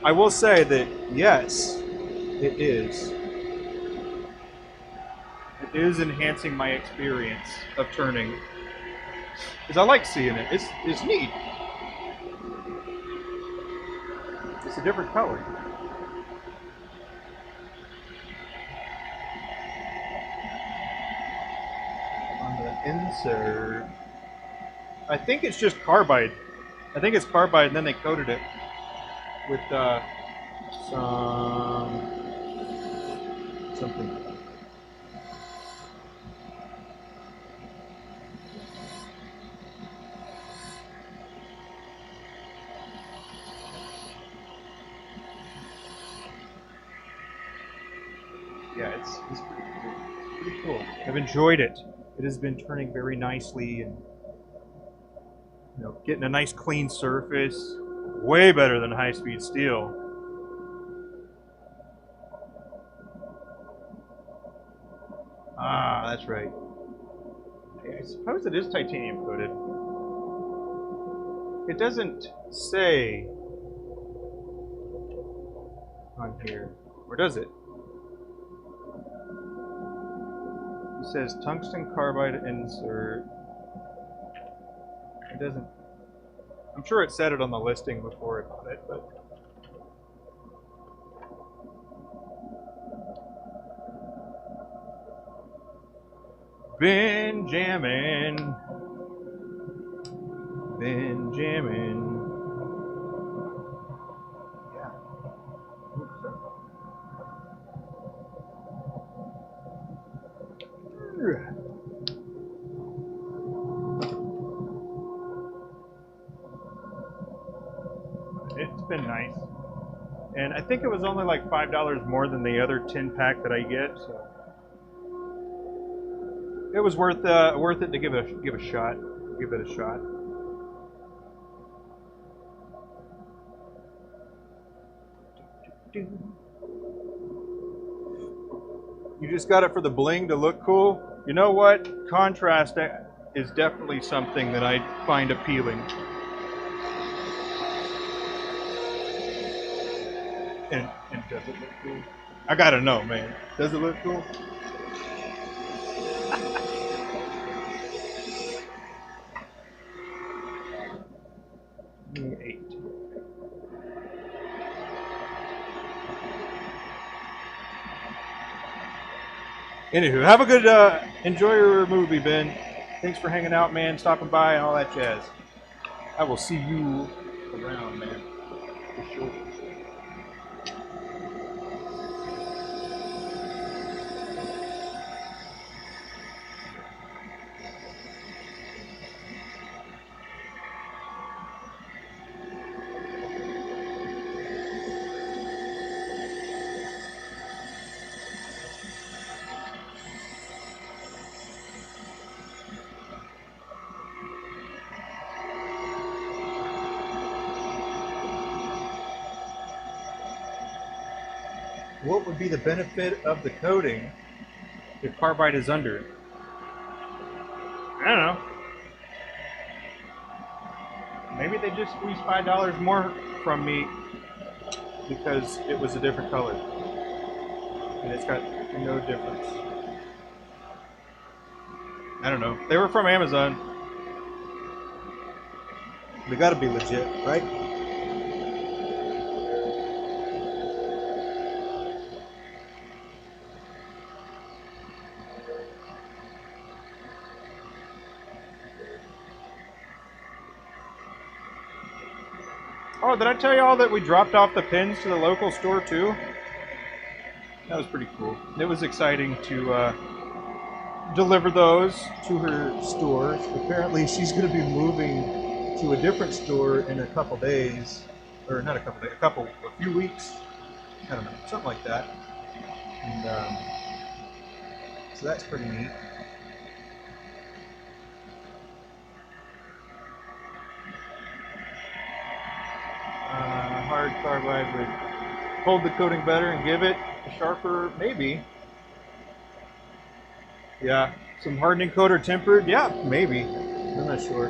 I will say that yes, it is. It is enhancing my experience of turning. Because I like seeing it. It's neat. It's a different color. On the insert, I think it's just carbide. I think it's carbide, and then they coated it with Something. yeah, it's pretty cool. I've enjoyed it. It has been turning very nicely and getting a nice clean surface. Way better than high-speed steel. Ah, that's right. I suppose it is titanium coated. It doesn't say on here, or does it? It says tungsten carbide insert. It doesn't. I'm sure it said it on the listing before I bought it, but. Benjamin. Yeah. It's been nice. And I think it was only like $5 more than the other 10-pack that I get, so it was worth it to give it a shot. Give it a shot. You just got it for the bling to look cool? You know what? Contrast is definitely something that I find appealing. And does it look cool? I gotta know, man. Does it look cool? Eight. Anywho, have a good, enjoy your movie, Ben. Thanks for hanging out, man, stopping by and all that jazz. I will see you around, man. For sure. What would be the benefit of the coating if carbide is under? I don't know. Maybe they just squeezed $5 more from me because it was a different color. And it's got no difference. I don't know. They were from Amazon. They gotta be legit, right? Oh, did I tell you all that we dropped off the pins to the local store too? That was pretty cool. It was exciting to deliver those to her store. Apparently she's going to be moving to a different store in a couple days. Or not a couple days, a few weeks. I don't know, something like that. And so that's pretty neat. Hard carbide would hold the coating better and give it a sharper, maybe. Yeah, some hardening coat or tempered, yeah, maybe. I'm not sure.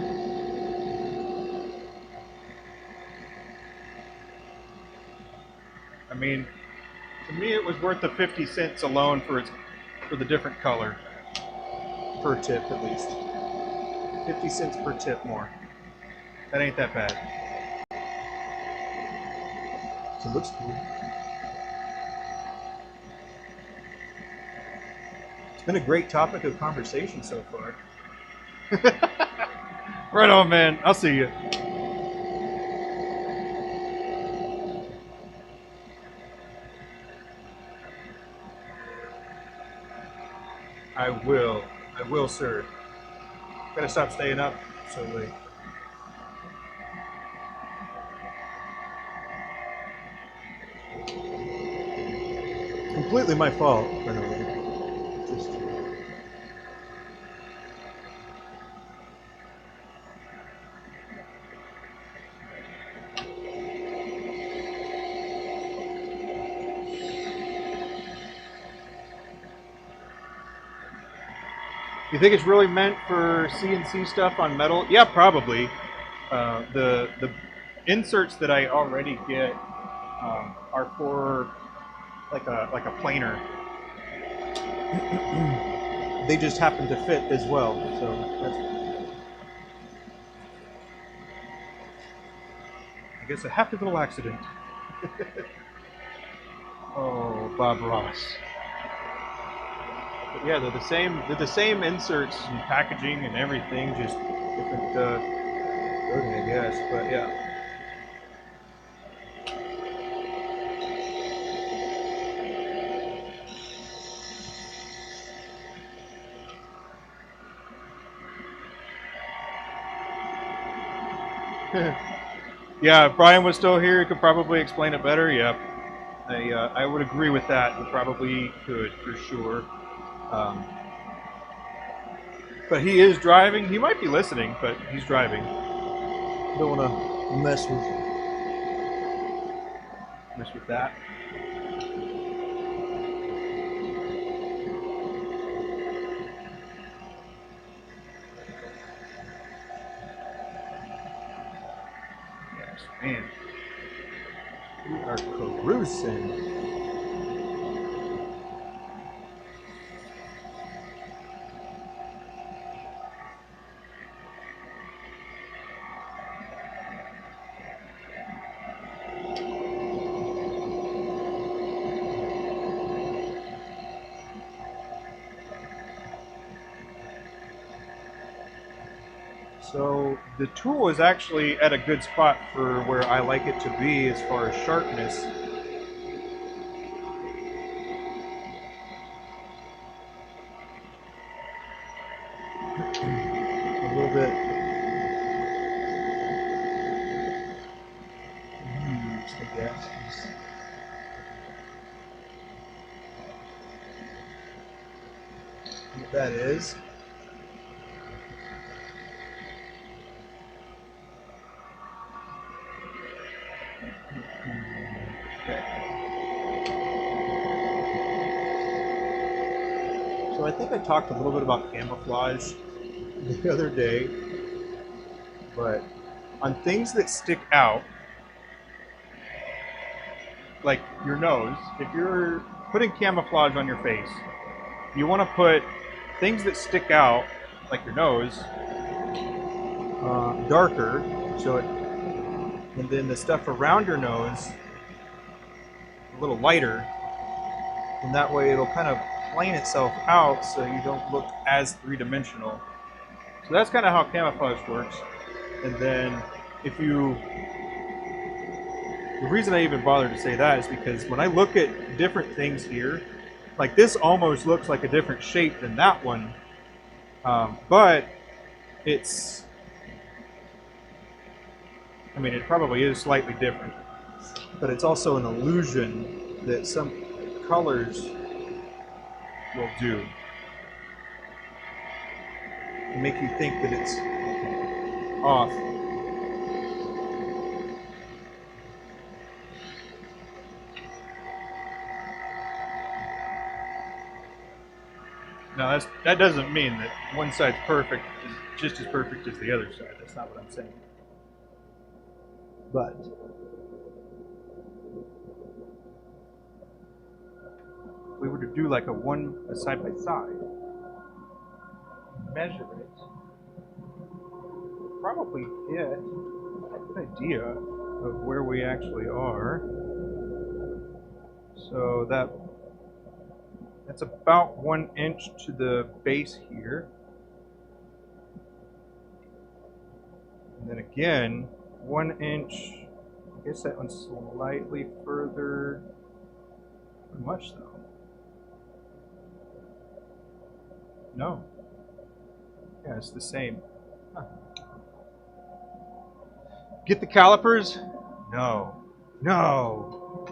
I mean, to me it was worth the 50 cents alone for the different color. Per tip, at least. 50 cents per tip more. That ain't that bad. So it looks cool. It's been a great topic of conversation so far. Right on, man. I'll see you. I will, sir. Gotta stop staying up so late. Completely my fault, by the way. Just... You think it's really meant for CNC stuff on metal? Yeah, probably. The inserts that I already get are for like a planer. They just happen to fit as well, so that's... I guess a happy little accident. Oh, Bob Ross. But yeah, they're the same inserts and packaging and everything, just different coating, I guess. But yeah. Yeah, if Brian was still here, he could probably explain it better. Yep. I would agree with that. He probably could, for sure. But he is driving. He might be listening, but he's driving. Don't want to mess with that. Yes, man. We are cruising. So the tool is actually at a good spot for where I like it to be as far as sharpness. A little bit. I guess. What that is. So I think I talked a little bit about camouflage the other day, but on things that stick out, like your nose, if you're putting camouflage on your face, you want to put things that stick out, like your nose, darker, so it, and then the stuff around your nose a little lighter, and that way it'll kind of plane itself out so you don't look as three-dimensional. So that's kind of how camouflage works. And then if you, the reason I even bothered to say that is because when I look at different things here, like this almost looks like a different shape than that one, but it's, I mean, it probably is slightly different, but it's also an illusion that some colors will do. Make you think that it's off. Now that doesn't mean that one side's perfect is just as perfect as the other side. That's not what I'm saying. But if we were to do like a side by side, measure it, probably get an idea of where we actually are. So that's about 1 inch to the base here. And then again, 1 inch, I guess that one's slightly further, not much though. No. Yeah, it's the same. Huh. Get the calipers? No. No.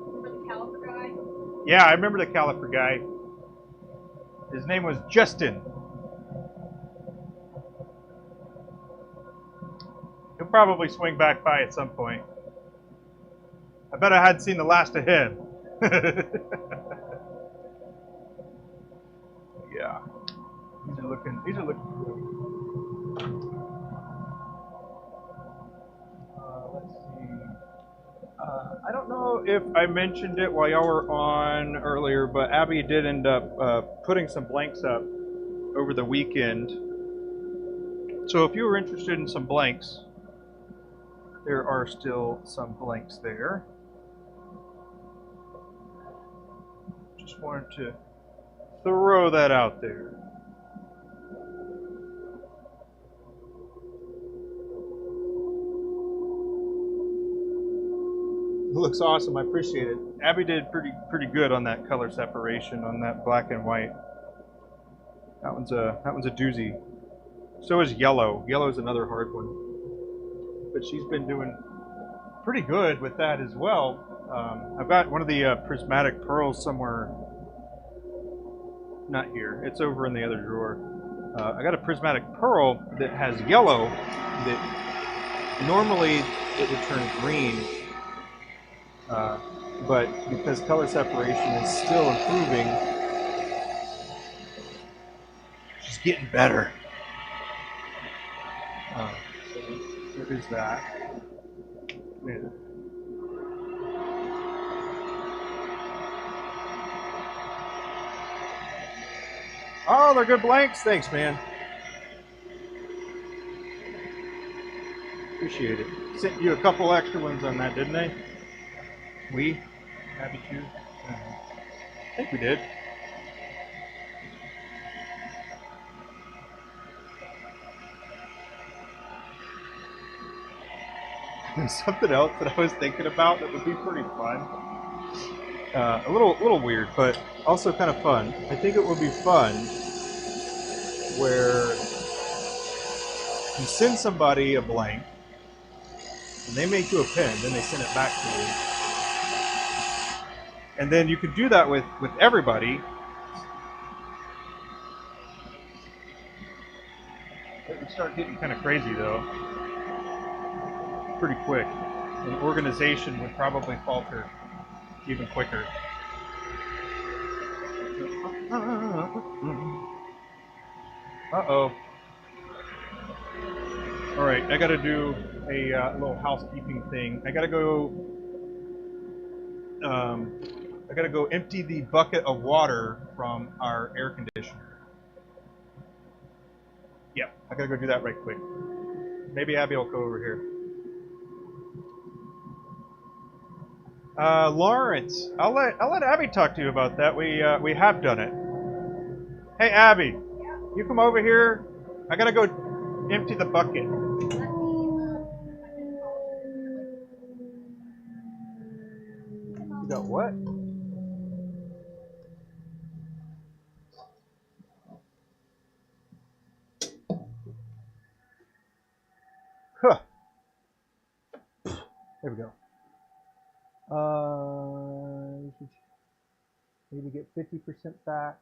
Remember the caliper guy? Yeah, I remember the caliper guy. His name was Justin. He'll probably swing back by at some point. I bet I hadn't seen the last of him. Yeah. These are looking good. Let's see. I don't know if I mentioned it while y'all were on earlier, but Abby did end up putting some blanks up over the weekend. So if you were interested in some blanks, there are still some blanks there. Just wanted to throw that out there. It looks awesome. I appreciate it. Abby did pretty good on that color separation on that black and white. That one's a doozy. So is yellow. Yellow is another hard one, but she's been doing pretty good with that as well. I've got one of the prismatic pearls somewhere. Not here. It's over in the other drawer. I got a prismatic pearl that has yellow that normally it would turn green, but because color separation is still improving, she's getting better. So there is that. Yeah. Oh, they're good blanks. Thanks, man. Appreciate it. Sent you a couple extra ones on that, didn't they? We? Happy to? I think we did. There's something else that I was thinking about that would be pretty fun. A little weird, but also kind of fun. I think it would be fun where you send somebody a blank, and they make you a pen, then they send it back to you. And then you could do that with everybody. It would start getting kind of crazy, though. Pretty quick. An organization would probably falter even quicker. Uh-oh. All right, I got to do a little housekeeping thing. I got to go empty the bucket of water from our air conditioner. Yeah, I got to go do that right quick. Maybe Abby will go over here. Lawrence, I'll let Abby talk to you about that. We have done it. Hey Abby, you come over here. I gotta go empty the bucket. You got what? Huh. There we go. You should maybe get 50% back.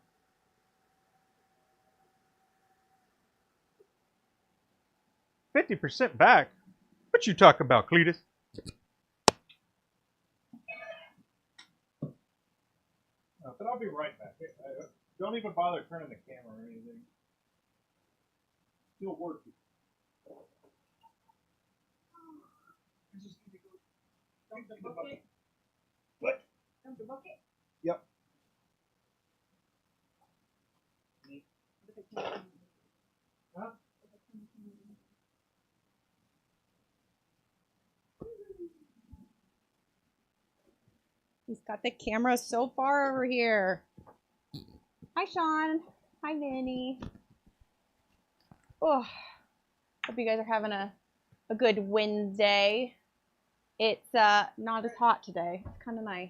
50% back? What you talking about, Cletus? But I'll be right back. Don't even bother turning the camera or anything. Still working. I just need to go dump the bucket. What? Dump the bucket? Yep. Huh? He's got the camera so far over here. Hi, Sean. Hi, Vinny. Oh, hope you guys are having a good Wednesday. It's not as hot today. It's kind of nice.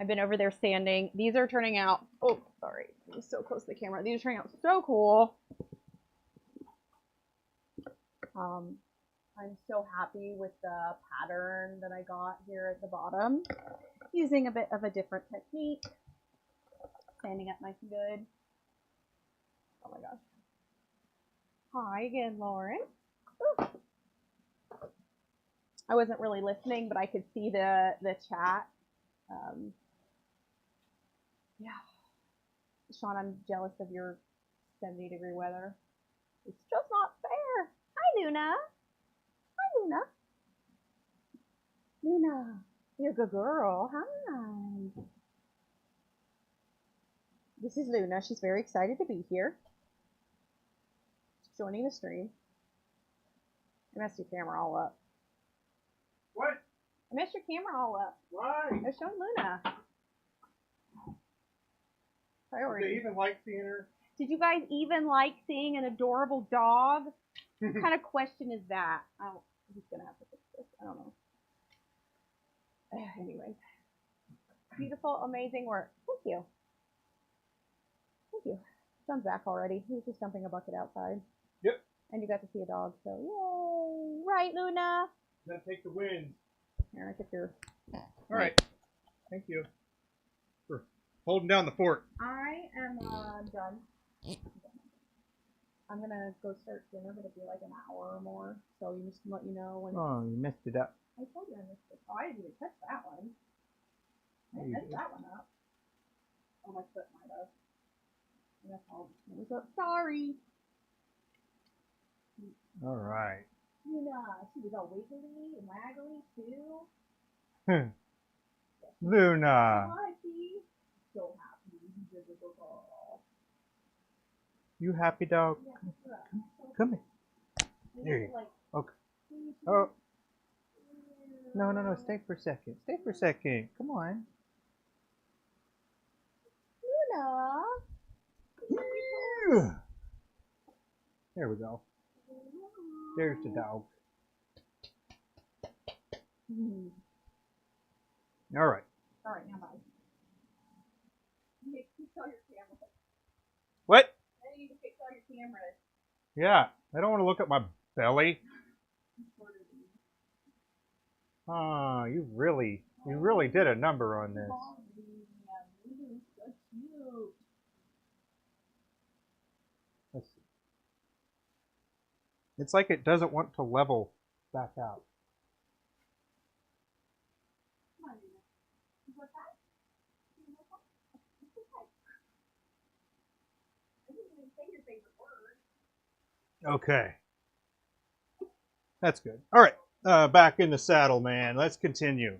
I've been over there sanding. These are turning out. Oh, sorry. I'm so close to the camera. These are turning out so cool. I'm so happy with the pattern that I got here at the bottom. Using a bit of a different technique. Sanding up nice and good. Oh my gosh. Hi again, Lauren. Ooh. I wasn't really listening, but I could see the chat. Yeah. Sean, I'm jealous of your 70-degree weather. It's just not fair. Hi, Luna. Hi, Luna. Luna, you're a good girl. Hi. This is Luna. She's very excited to be here. She's joining the stream. I messed your camera all up. What? I messed your camera all up. Why? I was showing Luna. Priority. Did they even like seeing her? Did you guys even like seeing an adorable dog? What kind of question is that? Oh, I'm just gonna have to fix this. I don't know. Anyway, beautiful, amazing work. Thank you. Thank you. John's back already. He was just dumping a bucket outside. Yep. And you got to see a dog, so yay! Right, Luna. Gotta take the wind. Here, I get your. All right. Thank you for holding down the fort. I am done. I'm gonna go start dinner, but it'll be like an hour or more. So you just let you know when. Oh, you messed it up. I told you I missed it. Oh, I didn't even touch that one. I messed that one up. Oh, my foot might have. That's all. It was up. Sorry. All right. Luna, she was all wiggly and waggly too. Luna. Hi, she. So happy. She's a good girl. You happy, dog? Yeah, Come here. There you go. Okay. Oh. No. Stay for a second. Stay for a second. Come on. Luna. There we go. There's the dog. Mm. All right. All right, now bye. You need to fix all your cameras. What? I need to fix all your cameras. Yeah, I don't want to look at my belly. Oh, you really did a number on this. So cute. Let's see. It's like it doesn't want to level back out. Come on, Nina. You want that? You want that? It's okay. I didn't even say your favorite word. Okay. That's good. All right. Back in the saddle, man. Let's continue.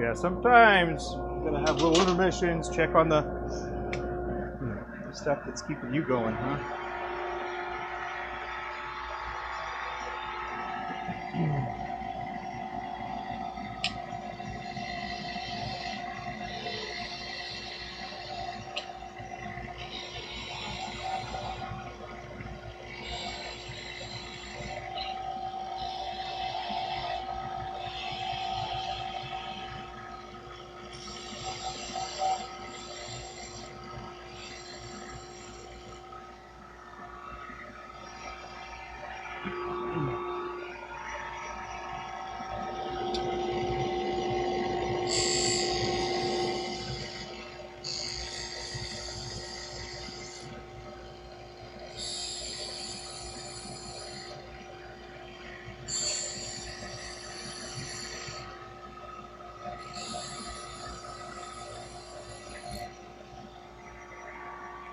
Yeah, sometimes you're gonna have little intermissions. Check on the stuff that's keeping you going, huh?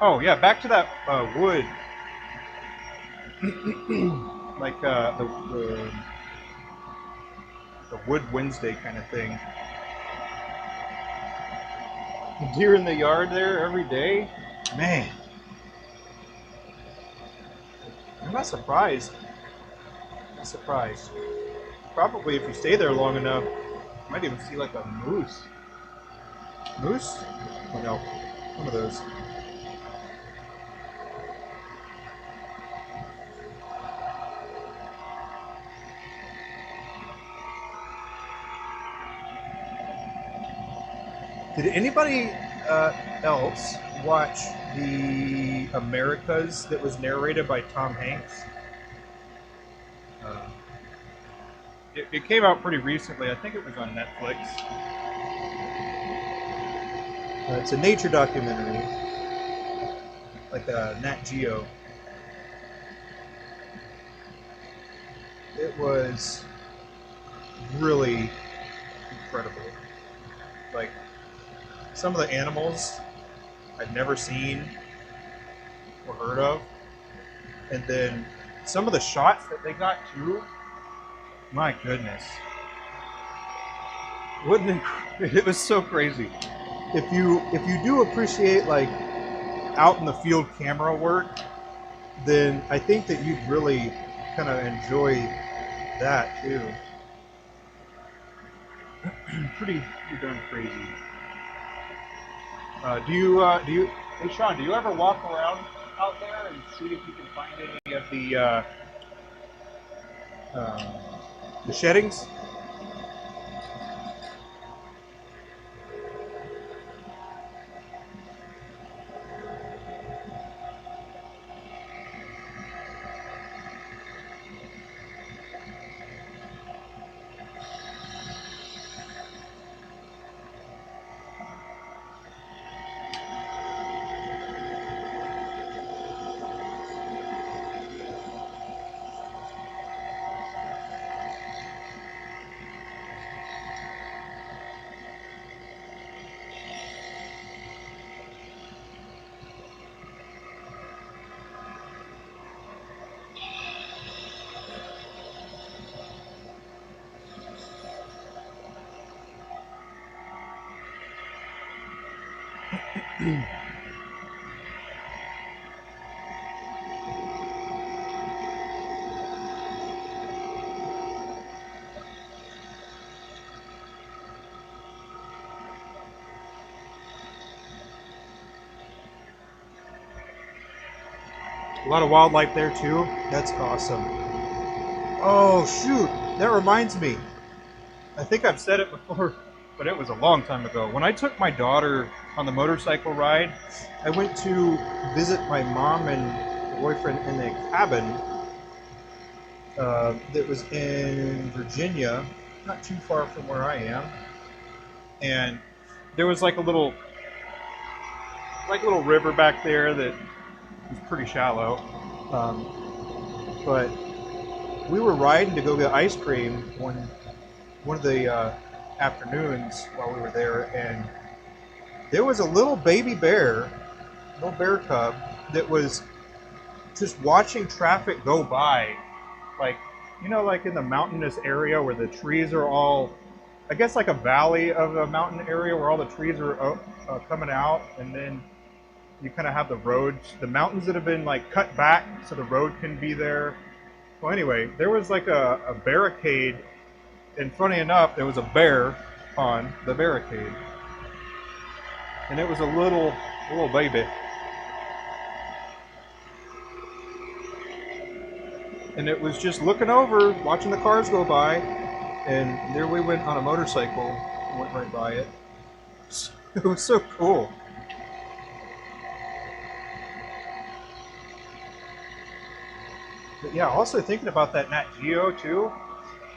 Oh yeah, back to that wood, like the Wood Wednesday kind of thing. Deer in the yard there every day, man. I'm not surprised. Not surprised. Probably if you stay there long enough, you might even see like a moose. Moose? Oh no, one of those. Did anybody else watch the Americas that was narrated by Tom Hanks? It came out pretty recently. I think it was on Netflix. It's a nature documentary, like Nat Geo. It was really incredible. Like, some of the animals I'd never seen or heard of. And then some of the shots that they got too, my goodness. It was so crazy. If you do appreciate like out in the field camera work, then I think that you'd really kind of enjoy that too. pretty darn crazy. Do you, hey Sean, do you ever walk around out there and see if you can find any of the sheddings? A lot of wildlife there too. That's awesome. Oh shoot, that reminds me. I think I've said it before, but it was a long time ago. When I took my daughter on the motorcycle ride, I went to visit my mom and boyfriend in a cabin that was in Virginia, not too far from where I am. And there was like a little river back there that was pretty shallow. But we were riding to go get ice cream one of the afternoons while we were there, and there was a little baby bear, little bear cub, that was just watching traffic go by. Like, you know, like in the mountainous area where the trees are all, I guess like a valley of a mountain area where all the trees are coming out, and then you kind of have the roads, the mountains that have been like cut back so the road can be there. Well, anyway, there was like a barricade, and funny enough, there was a bear on the barricade, and it was a little baby, and it was just looking over, watching the cars go by, and there we went on a motorcycle, went right by it. It was so cool. But yeah, also thinking about that Nat Geo too,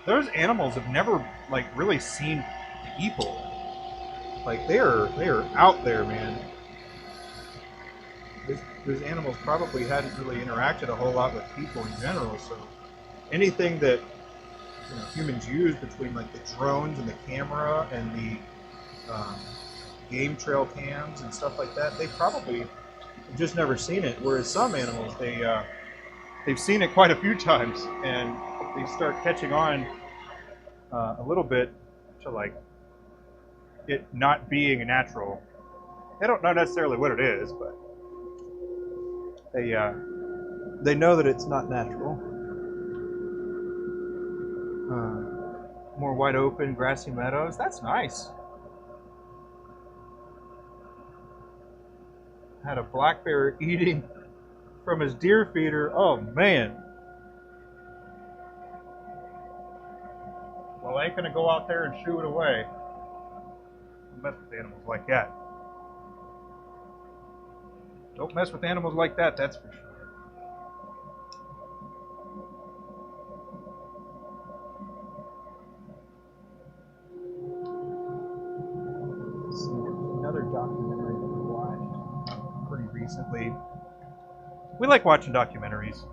those animals have never like really seen people. Like they are out there, man. Those animals probably hadn't really interacted a whole lot with people in general, so anything that humans use between like the drones and the camera and the game trail cams and stuff like that, they probably have just never seen it. Whereas some animals, they've seen it quite a few times, and they start catching on a little bit to like it not being natural. They don't know necessarily what it is, but they know that it's not natural. More wide open, grassy meadows. That's nice. Had a black bear eating from his deer feeder. Oh man. Well, I ain't gonna go out there and shoo it away. Don't mess with animals like that. Don't mess with animals like that, that's for sure. Another documentary that we watched pretty recently. We like watching documentaries.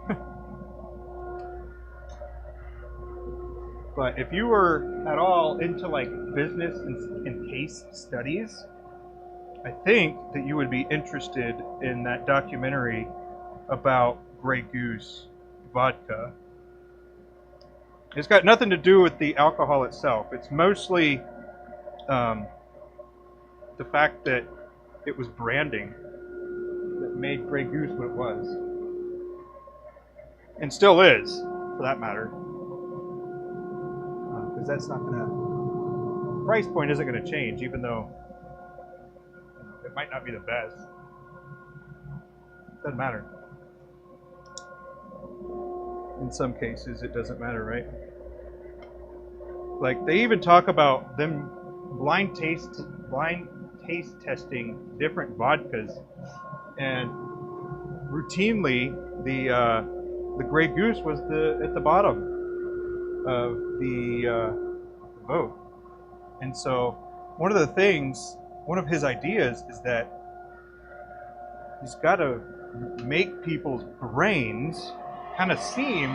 But if you were at all into like business and case studies, I think that you would be interested in that documentary about Grey Goose vodka. It's got nothing to do with the alcohol itself. It's mostly the fact that it was branding that made Grey Goose what it was. And still is, for that matter. Because that's not going to... price point isn't going to change, even though it might not be the best. Doesn't matter. In some cases, it doesn't matter, right? Like, they even talk about them blind taste testing different vodkas, and routinely the Grey Goose was at the bottom of the vote. And so one of his ideas is that he's got to make people's brains kind of seem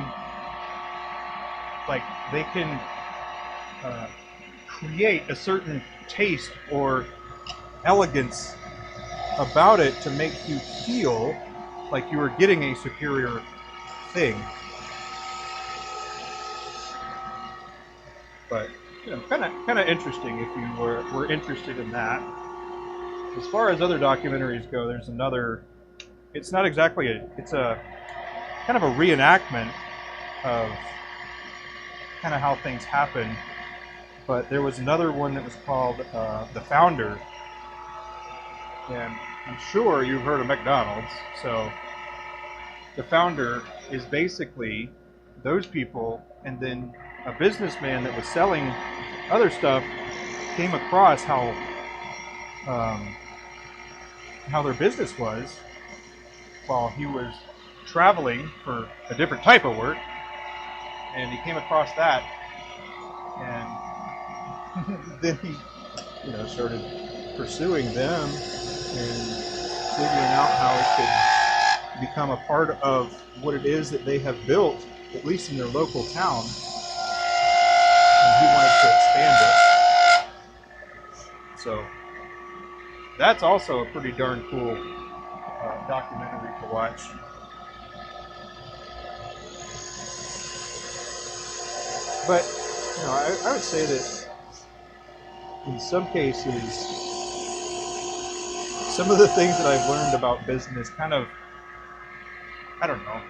like they can create a certain taste or elegance about it to make you feel like you were getting a superior thing. But kind of interesting if you were interested in that. As far as other documentaries go, there's another. It's not exactly it's a kind of a reenactment of kind of how things happen. But there was another one that was called The Founder. And I'm sure you've heard of McDonald's. So The Founder is basically those people, and then a businessman that was selling other stuff came across how their business was while he was traveling for a different type of work, and he came across that, and then he, started pursuing them and figuring out how it could become a part of what it is that they have built, at least in their local town, and he wanted to expand it. So that's also a pretty darn cool documentary to watch. But I would say that in some cases, some of the things that I've learned about business kind of, I don't know.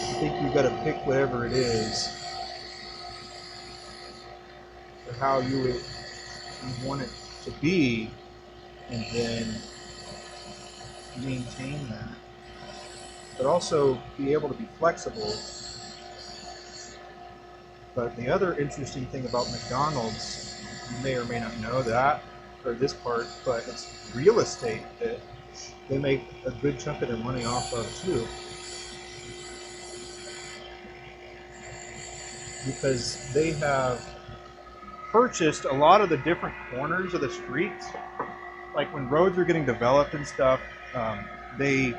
I think you've got to pick whatever it is or how you want it to be, and then maintain that. But also be able to be flexible. But the other interesting thing about McDonald's, you may or may not know that, or this part, but it's real estate that they make a good chunk of their money off of too. Because they have purchased a lot of the different corners of the streets. Like when roads are getting developed and stuff, they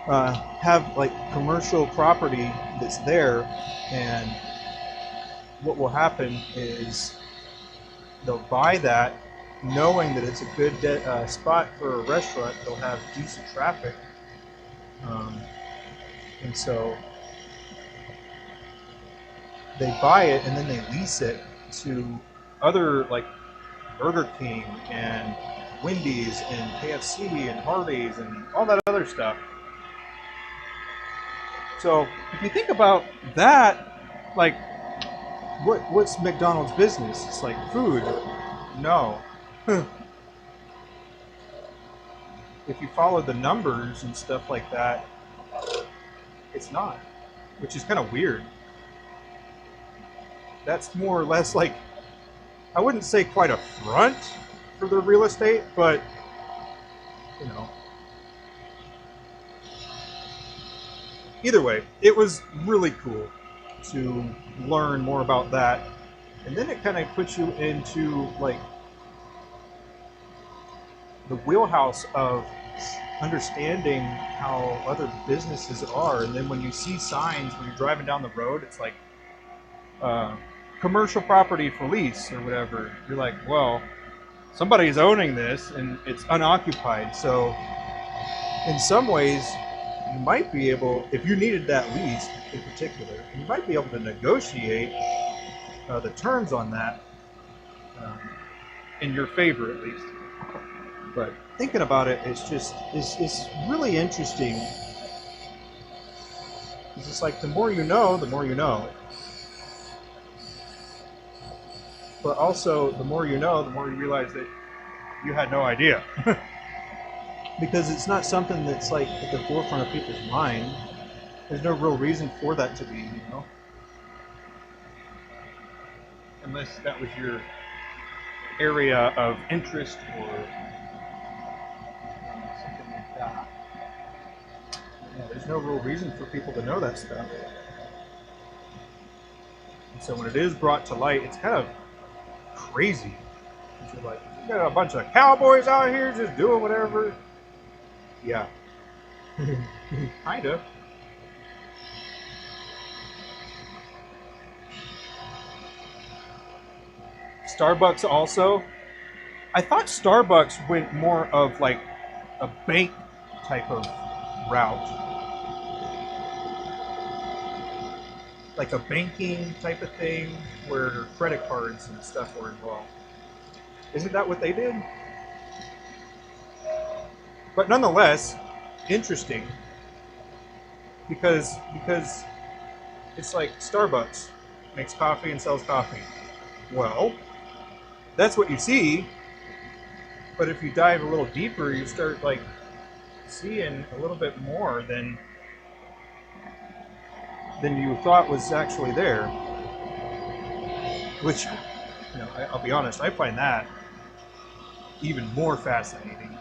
have like commercial property that's there, and what will happen is they'll buy that knowing that it's a good spot for a restaurant. They'll have decent traffic, and so they buy it and then they lease it to other, like Burger King and Wendy's and KFC and Hardee's and all that other stuff. So if you think about that, like what's McDonald's business? It's like food. No. If you follow the numbers and stuff like that, it's not, which is kind of weird. That's more or less like, I wouldn't say quite a front for the real estate, but either way, it was really cool to learn more about that. And then it kind of puts you into like the wheelhouse of understanding how other businesses are. And then when you see signs when you're driving down the road, it's like commercial property for lease or whatever, you're like, well, somebody's owning this and it's unoccupied. So in some ways, you might be able, if you needed that lease in particular, you might be able to negotiate the terms on that in your favor at least. But thinking about it, it's really interesting. It's just like the more you know, the more you know. But also, the more you know, the more you realize that you had no idea. Because it's not something that's like at the forefront of people's mind. There's no real reason for that to be, Unless that was your area of interest or something like that. Yeah, there's no real reason for people to know that stuff. And so when it is brought to light, it's kind of crazy. You're like, you got a bunch of cowboys out here just doing whatever. Yeah. Kinda. Starbucks also. I thought Starbucks went more of like a bank type of route. Like a banking type of thing where credit cards and stuff were involved. Isn't that what they did? But nonetheless, interesting because it's like Starbucks makes coffee and sells coffee. Well, that's what you see But if you dive a little deeper, you start like seeing a little bit more than you thought was actually there. Which, you know, I'll be honest, I find that even more fascinating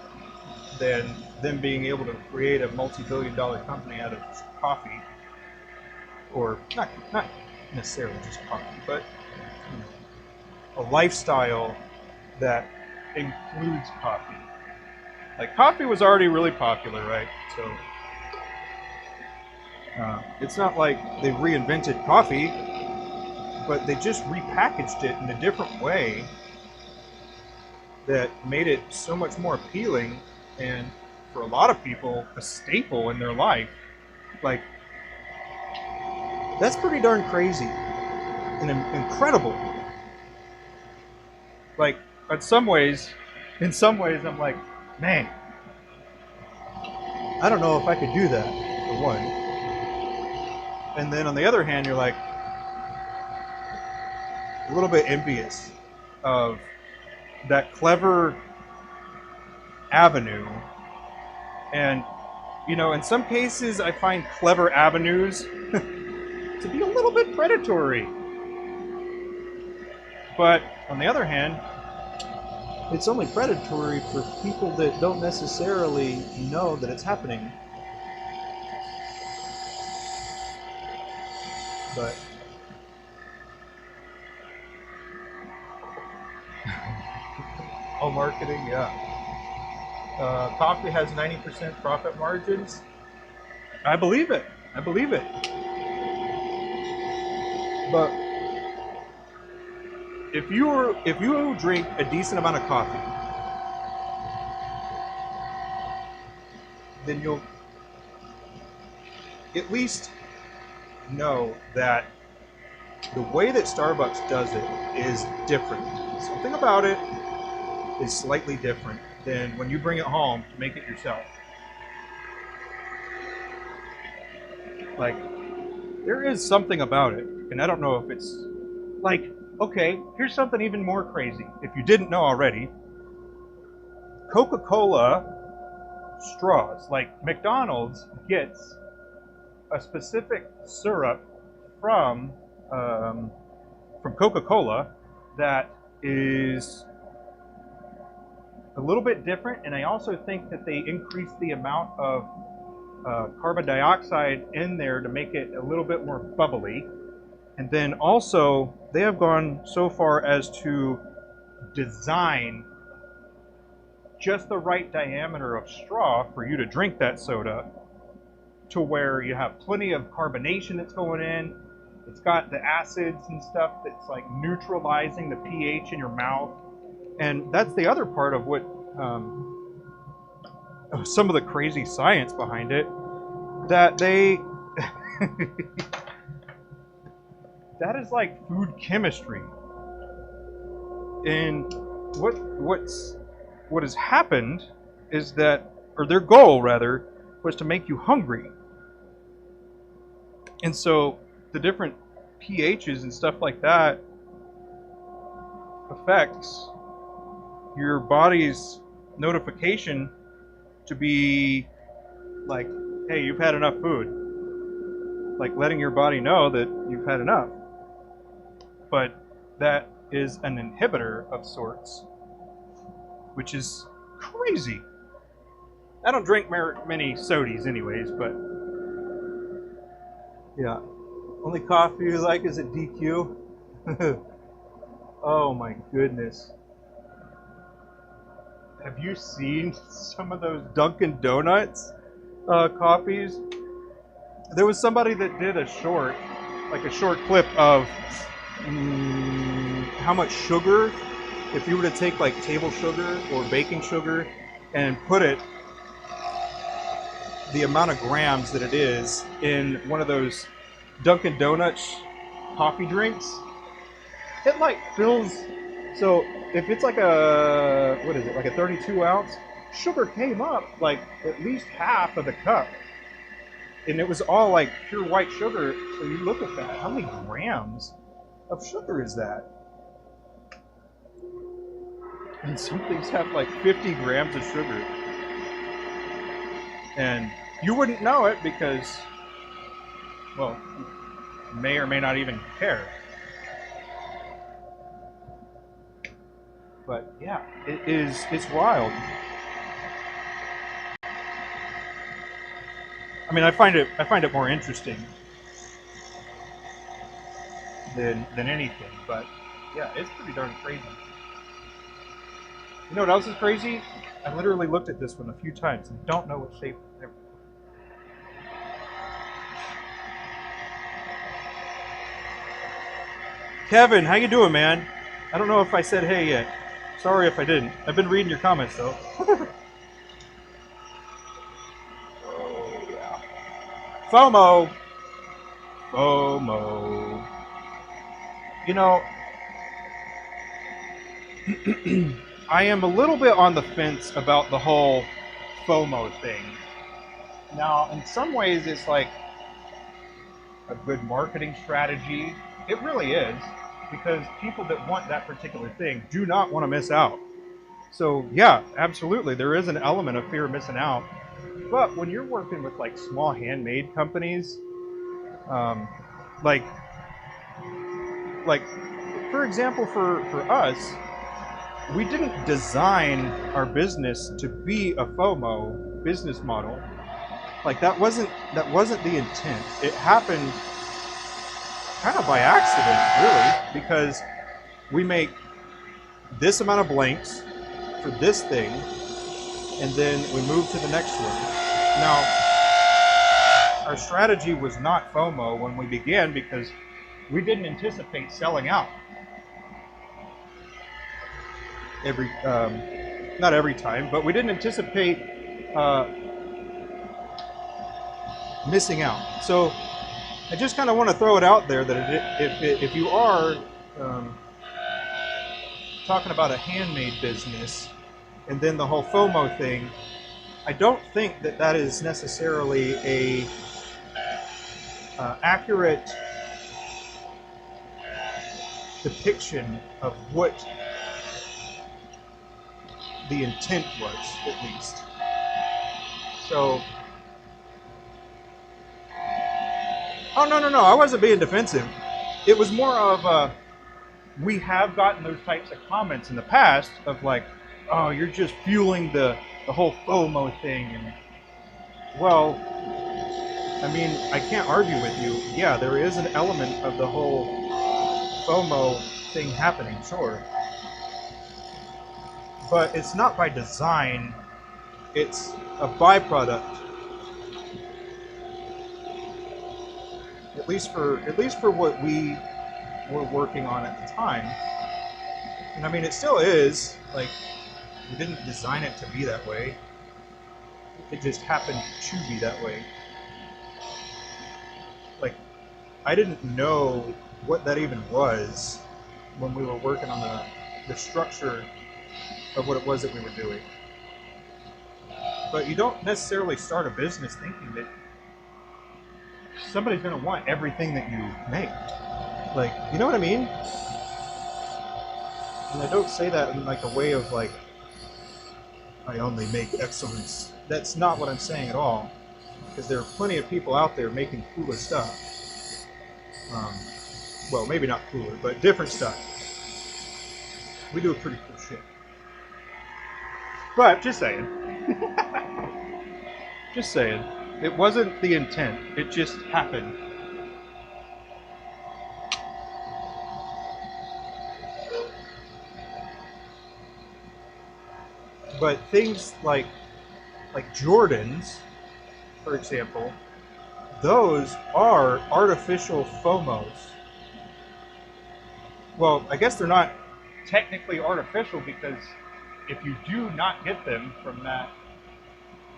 than them being able to create a multi-billion-dollar company out of coffee, or not necessarily just coffee, but you know, a lifestyle that includes coffee. Like, coffee was already really popular, right? So it's not like they reinvented coffee, but they just repackaged it in a different way that made it so much more appealing, and for a lot of people, a staple in their life. Like, that's pretty darn crazy and incredible. Like, in some ways, I'm like, man, I don't know if I could do that, for one. And then on the other hand, you're like a little bit envious of that clever avenue. And, you know, in some cases, I find clever avenues to be a little bit predatory. But on the other hand, it's only predatory for people that don't necessarily know that it's happening. But oh, marketing, yeah. Coffee has 90% profit margins. I believe it. I believe it. But if you drink a decent amount of coffee, then you'll at least know that the way that Starbucks does it is different. Something about it is slightly different than when you bring it home to make it yourself. Like, there is something about it, and I don't know if it's like, okay, here's something even more crazy. If you didn't know already, Coca-Cola straws, like McDonald's gets a specific syrup from Coca-Cola that is a little bit different, and I also think that they increase the amount of carbon dioxide in there to make it a little bit more bubbly. And then also, they have gone so far as to design just the right diameter of straw for you to drink that soda, to where you have plenty of carbonation that's going in. It's got the acids and stuff that's like neutralizing the pH in your mouth. And that's the other part of what some of the crazy science behind it, that they that is like food chemistry. And what has happened is that, or their goal rather, was to make you hungry. And so the different pHs and stuff like that affects your body's notification to be like, hey, you've had enough food. Like letting your body know that you've had enough. But that is an inhibitor of sorts, which is crazy. I don't drink many sodies anyways, but yeah. Only coffee you like is a DQ. Oh my goodness. Have you seen some of those Dunkin' Donuts coffees? There was somebody that did a short clip of how much sugar, if you were to take like table sugar or baking sugar and put it, the amount of grams that it is in one of those Dunkin' Donuts coffee drinks, it like fills. So if it's like a, what is it, like a 32 ounce, sugar came up like at least half of the cup. And it was all like pure white sugar. So you look at that, how many grams of sugar is that? And some things have like 50 grams of sugar. And you wouldn't know it because, well, you may or may not even care. But yeah, it's wild. I mean, I find it more interesting than anything, but yeah, it's pretty darn crazy. You know what else is crazy? I literally looked at this one a few times and don't know what shape. Kevin, how you doing, man? I don't know if I said hey yet. Sorry if I didn't. I've been reading your comments though. Oh yeah. FOMO. FOMO. You know, I am a little bit on the fence about the whole FOMO thing. Now, in some ways, it's like a good marketing strategy. It really is, because people that want that particular thing do not want to miss out. So, yeah, absolutely, there is an element of fear of missing out. But when you're working with like small handmade companies, like for example, for us, we didn't design our business to be a FOMO business model. Like that wasn't the intent. It happened kind of by accident, really, because we make this amount of blanks for this thing, and then we move to the next one. Now, our strategy was not FOMO when we began because we didn't anticipate selling out. Not every time, but we didn't anticipate missing out. So I just kind of want to throw it out there that if you are talking about a handmade business and then the whole FOMO thing, I don't think that is necessarily a accurate depiction of what the intent was, at least. So, oh no, I wasn't being defensive. It was more of we have gotten those types of comments in the past of like, oh, you're just fueling the whole FOMO thing, and well, I mean, I can't argue with you. Yeah, there is an element of the whole FOMO thing happening, sure. But it's not by design, it's a byproduct. At least for what we were working on at the time. And I mean, it still is, like, we didn't design it to be that way. It just happened to be that way. Like, I didn't know what that even was when we were working on the structure of what it was that we were doing. But you don't necessarily start a business thinking that somebody's going to want everything that you make. Like, you know what I mean? And I don't say that in like a way of like, I only make excellence. That's not what I'm saying at all. Because there are plenty of people out there making cooler stuff. Well, maybe not cooler, but different stuff. We do a pretty cool shit. But, just saying. Just saying. It wasn't the intent. It just happened. But things like Jordans, for example, those are artificial FOMOs. Well, I guess they're not technically artificial because if you do not get them from that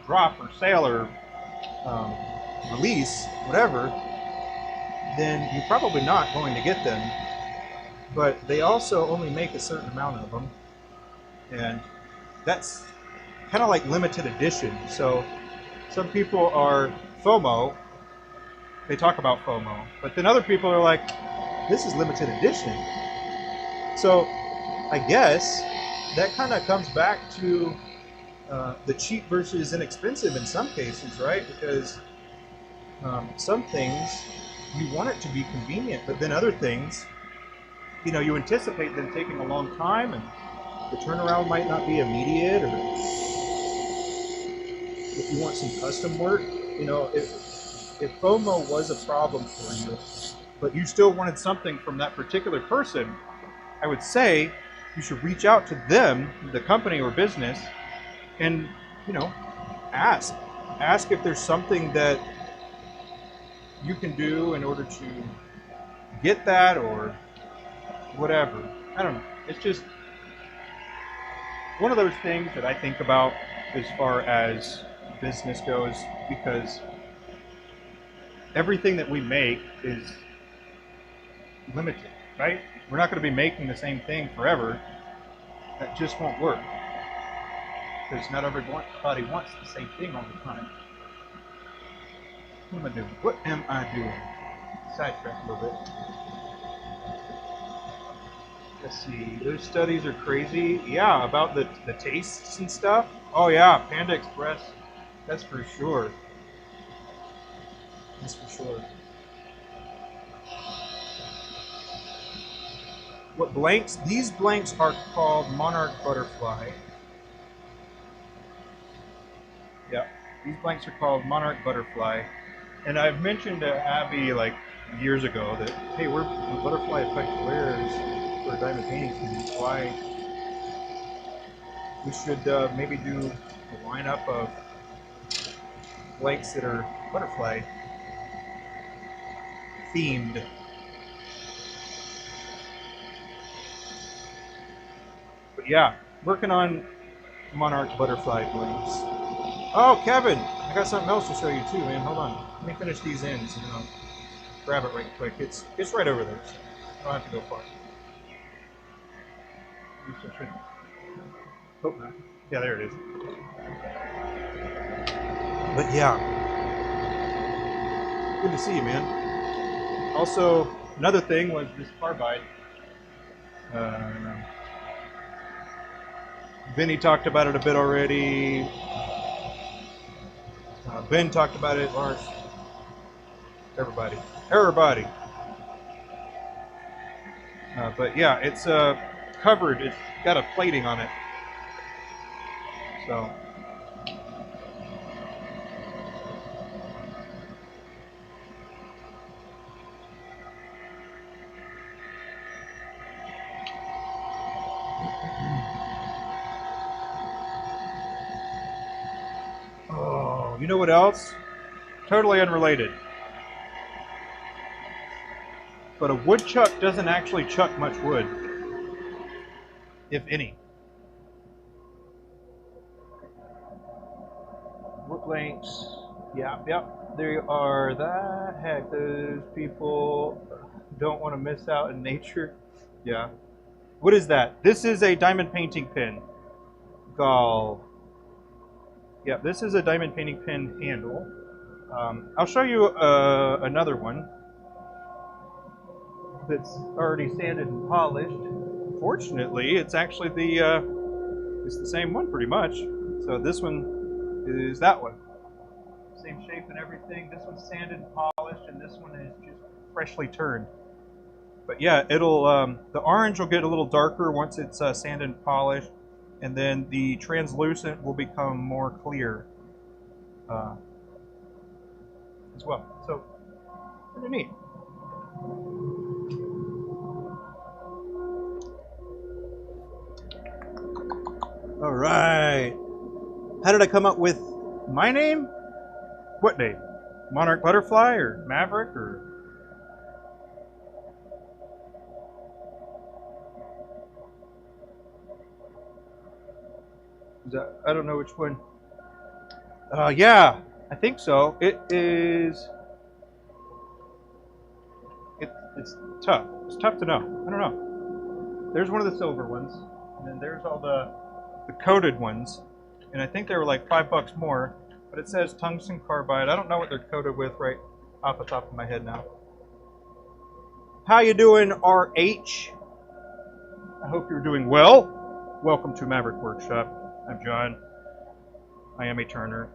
drop or sale or release, whatever, then you're probably not going to get them. But they also only make a certain amount of them, and that's kind of like limited edition. So some people are FOMO, they talk about FOMO, but then other people are like, this is limited edition. So I guess that kind of comes back to the cheap versus inexpensive in some cases, right? Because some things you want it to be convenient, but then other things, you know, you anticipate them taking a long time, and the turnaround might not be immediate, or if you want some custom work, you know, if FOMO was a problem for you, but you still wanted something from that particular person, I would say you should reach out to them, the company or business, and, you know, ask if there's something that you can do in order to get that or whatever. I don't know. It's just one of those things that I think about as far as business goes, because everything that we make is limited, right? We're not going to be making the same thing forever. That just won't work, because not everybody wants the same thing all the time. What am I doing? What am I doing? Sidetrack a little bit. Let's see. Those studies are crazy. Yeah, about the tastes and stuff. Oh yeah, Panda Express. That's for sure. That's for sure. What blanks? These blanks are called Monarch Butterfly. Yeah, these blanks are called Monarch Butterfly. And I've mentioned to Abby like years ago that, hey, we're butterfly effect wares for diamond paintings. Why we should maybe do a lineup of blanks that are butterfly themed. But yeah, working on Monarch Butterfly blanks. Oh, Kevin, I got something else to show you too, man. Hold on. Let me finish these ends and I'll grab it right quick. It's right over there, so I don't have to go far. Oh, no. Yeah, there it is. But yeah, good to see you, man. Also, another thing was this carbide. Vinny talked about it a bit already. Ben talked about it. Lars. Everybody. But yeah, it's covered. It's got a plating on it. So. Oh, you know what else? Totally unrelated. But a woodchuck doesn't actually chuck much wood, if any. Wood lengths. Yep. They are that. Heck, those people don't want to miss out in nature. Yeah. What is that? This is a diamond painting pin. Gall. Yeah, this is a diamond painting pin handle. I'll show you another one that's already sanded and polished. Fortunately, it's actually it's the same one pretty much. So this one is that one. Same shape and everything. This one's sanded and polished, and this one is just freshly turned. But yeah, it'll the orange will get a little darker once it's sanded and polished, and then the translucent will become more clear as well. So pretty neat. All right. How did I come up with my name? What name? Monarch Butterfly or Maverick or? I don't know which one. Yeah, I think so. It is. It's tough. It's tough to know. I don't know. There's one of the silver ones, and then there's all the coated ones, and I think they were like $5 more. But it says tungsten carbide. I don't know what they're coated with right off the top of my head now. How you doing, RH? I hope you're doing well. Welcome to Maverick Workshop. I'm John. I am a turner.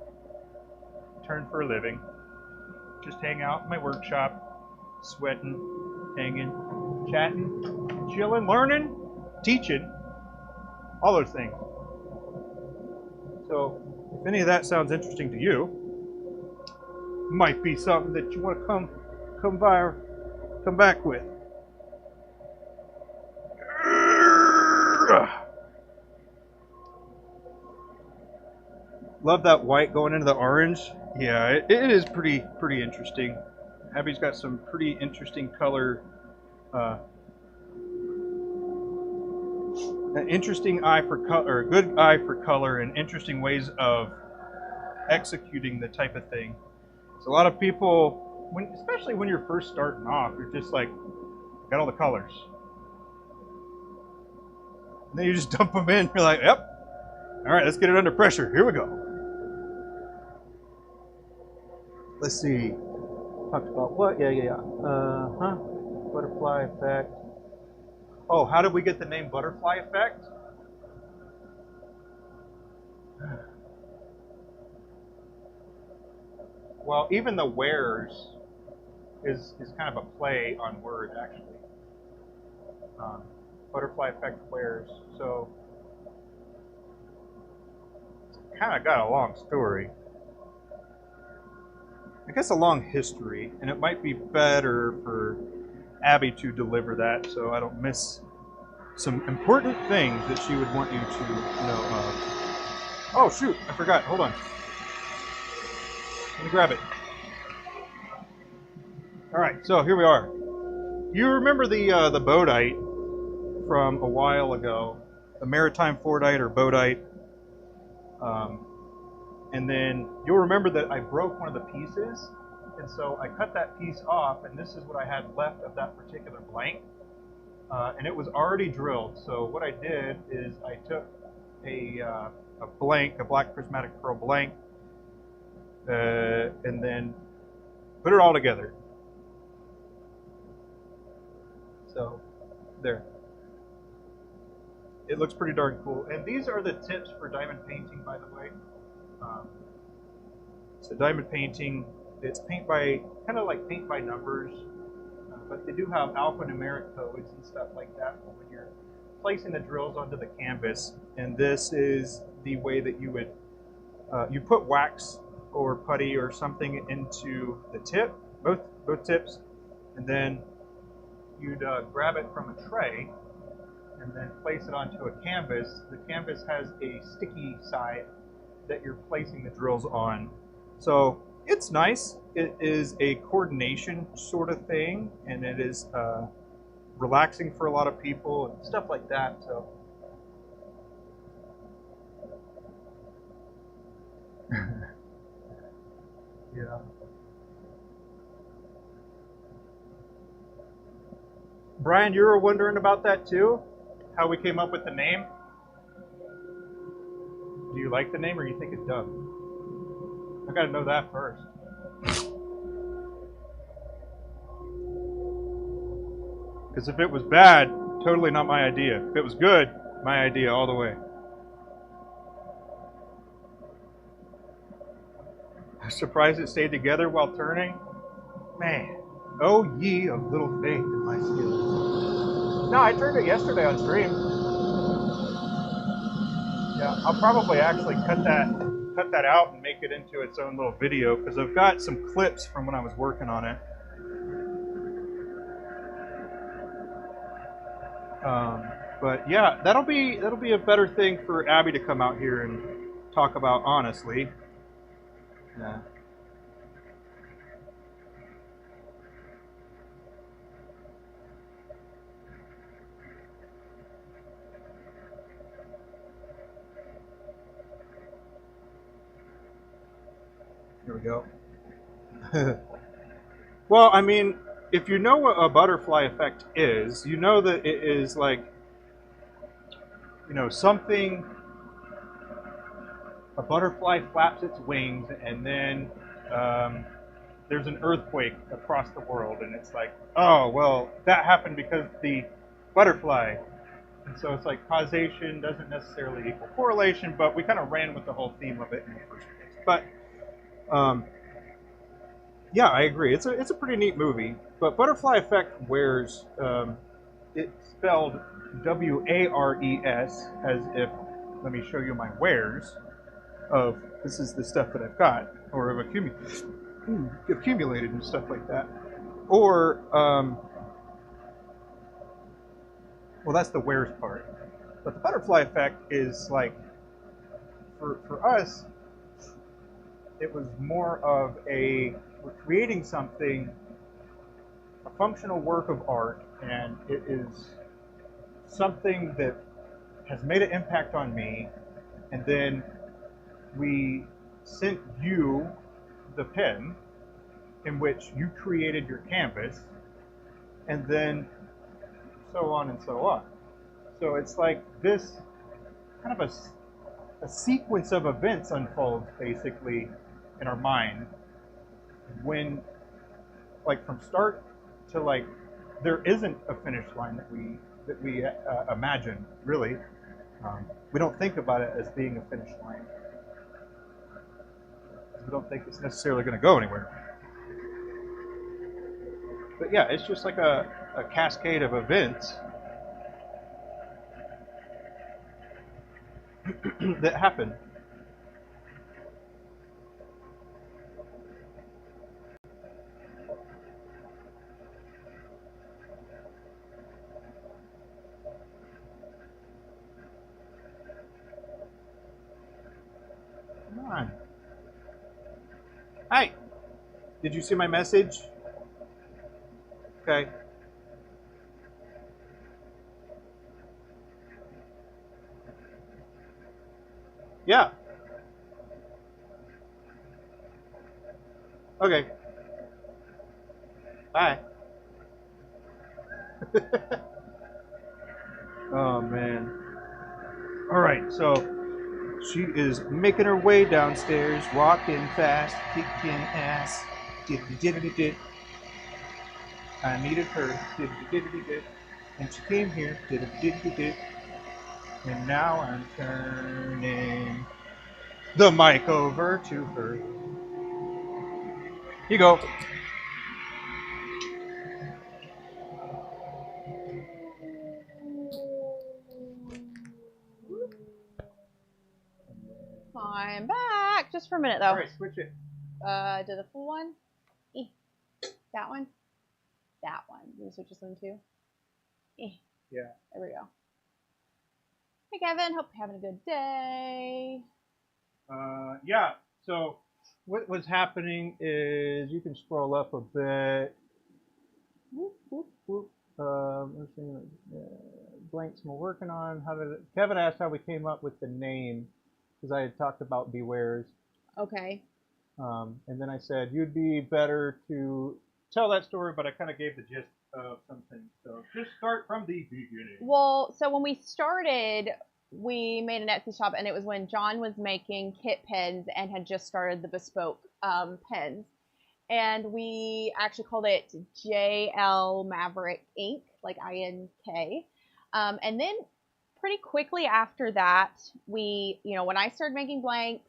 Turn for a living. Just hang out in my workshop, sweating, hanging, chatting, chilling, learning, teaching, all those things. So, if any of that sounds interesting to you, might be something that you want to come back with. Love that white going into the orange. Yeah, it is pretty interesting. Abby's got some pretty interesting color, an interesting eye for color, or a good eye for color, and interesting ways of executing the type of thing. So a lot of people, especially when you're first starting off, you're just like, got all the colors. And then you just dump them in. You're like, yep. All right, let's get it under pressure. Here we go. Let's see. Talked about what? Yeah. Butterfly effect. Oh, how did we get the name butterfly effect? Well, even the wears is kind of a play on word, actually. Butterfly effect wears. So, it's kind of got a long story. I guess a long history, and it might be better for Abby to deliver that so I don't miss some important things that she would want you to know of. Oh, shoot, I forgot. Hold on. Let me grab it. All right, so here we are. You remember the bodite from a while ago, the maritime fordite or bodite. And then you'll remember that I broke one of the pieces, and so I cut that piece off, and this is what I had left of that particular blank. And it was already drilled, so what I did is I took a blank, a black prismatic pearl blank, and then put it all together. So, there. It looks pretty darn cool. And these are the tips for diamond painting, by the way. So diamond painting, it's paint by, kind of like paint by numbers, but they do have alphanumeric codes and stuff like that when you're placing the drills onto the canvas. And this is the way that you would, you put wax or putty or something into the tip, both tips, and then you'd grab it from a tray and then place it onto a canvas. The canvas has a sticky side that you're placing the drills on. So it's nice. It is a coordination sort of thing, and it is relaxing for a lot of people and stuff like that. So yeah. Brian, you were wondering about that too? How we came up with the name? Do you like the name or you think it's dumb? I gotta know that first. Because if it was bad, totally not my idea. If it was good, my idea all the way. I'm surprised it stayed together while turning. Man, oh ye of little faith in my skills. No, I turned it yesterday on stream. Yeah, I'll probably actually cut that out and make it into its own little video because I've got some clips from when I was working on it. But yeah, that'll be a better thing for Abby to come out here and talk about honestly. Yeah. Here we go. Well, I mean, if you know what a butterfly effect is, you know that it is like, you know, something, a butterfly flaps its wings and then there's an earthquake across the world and it's like, oh, well, that happened because the butterfly And so it's like causation doesn't necessarily equal correlation, but we kind of ran with the whole theme of it in the first place. But yeah, I agree. It's a pretty neat movie. But Butterfly Effect wears it's spelled Wares, as if, let me show you my wares of this is the stuff that I've got or have accumulated and stuff like that. Or well, that's the wares part. But the butterfly effect is like for us, it was more of we're creating something, a functional work of art, and it is something that has made an impact on me, and then we sent you the pen in which you created your canvas, and then so on and so on. So it's like this kind of a sequence of events unfolds basically in our mind when, like, from start to, like, there isn't a finish line that we imagine, really. We don't think about it as being a finish line. We don't think it's necessarily going to go anywhere. But yeah, it's just like a cascade of events that happen. Come on. Hi. Did you see my message? Okay. Yeah. Okay. Bye. Oh man. All right, so she is making her way downstairs, walking fast, kicking ass. Did. I needed her. Did. And she came here. Did. And now I'm turning the mic over to her. Here you go. I'm back. Just for a minute, though. All right, switch it. Do the full one. That one. That one. You switch this one too. Yeah. There we go. Hey, Kevin. Hope you're having a good day. Yeah. So what was happening is you can scroll up a bit. Whoop, whoop, whoop. Let's see. Blanks we're working on. Kevin asked how we came up with the name because I had talked about Bewares. Okay. And then I said you'd be better to tell that story, but I kind of gave the gist of something. So just start from the beginning. Well, so when we started, we made an Etsy shop, and it was when John was making kit pens and had just started the bespoke pens. And we actually called it JL Maverick Ink, like INK. And then pretty quickly after that, we, when I started making blanks,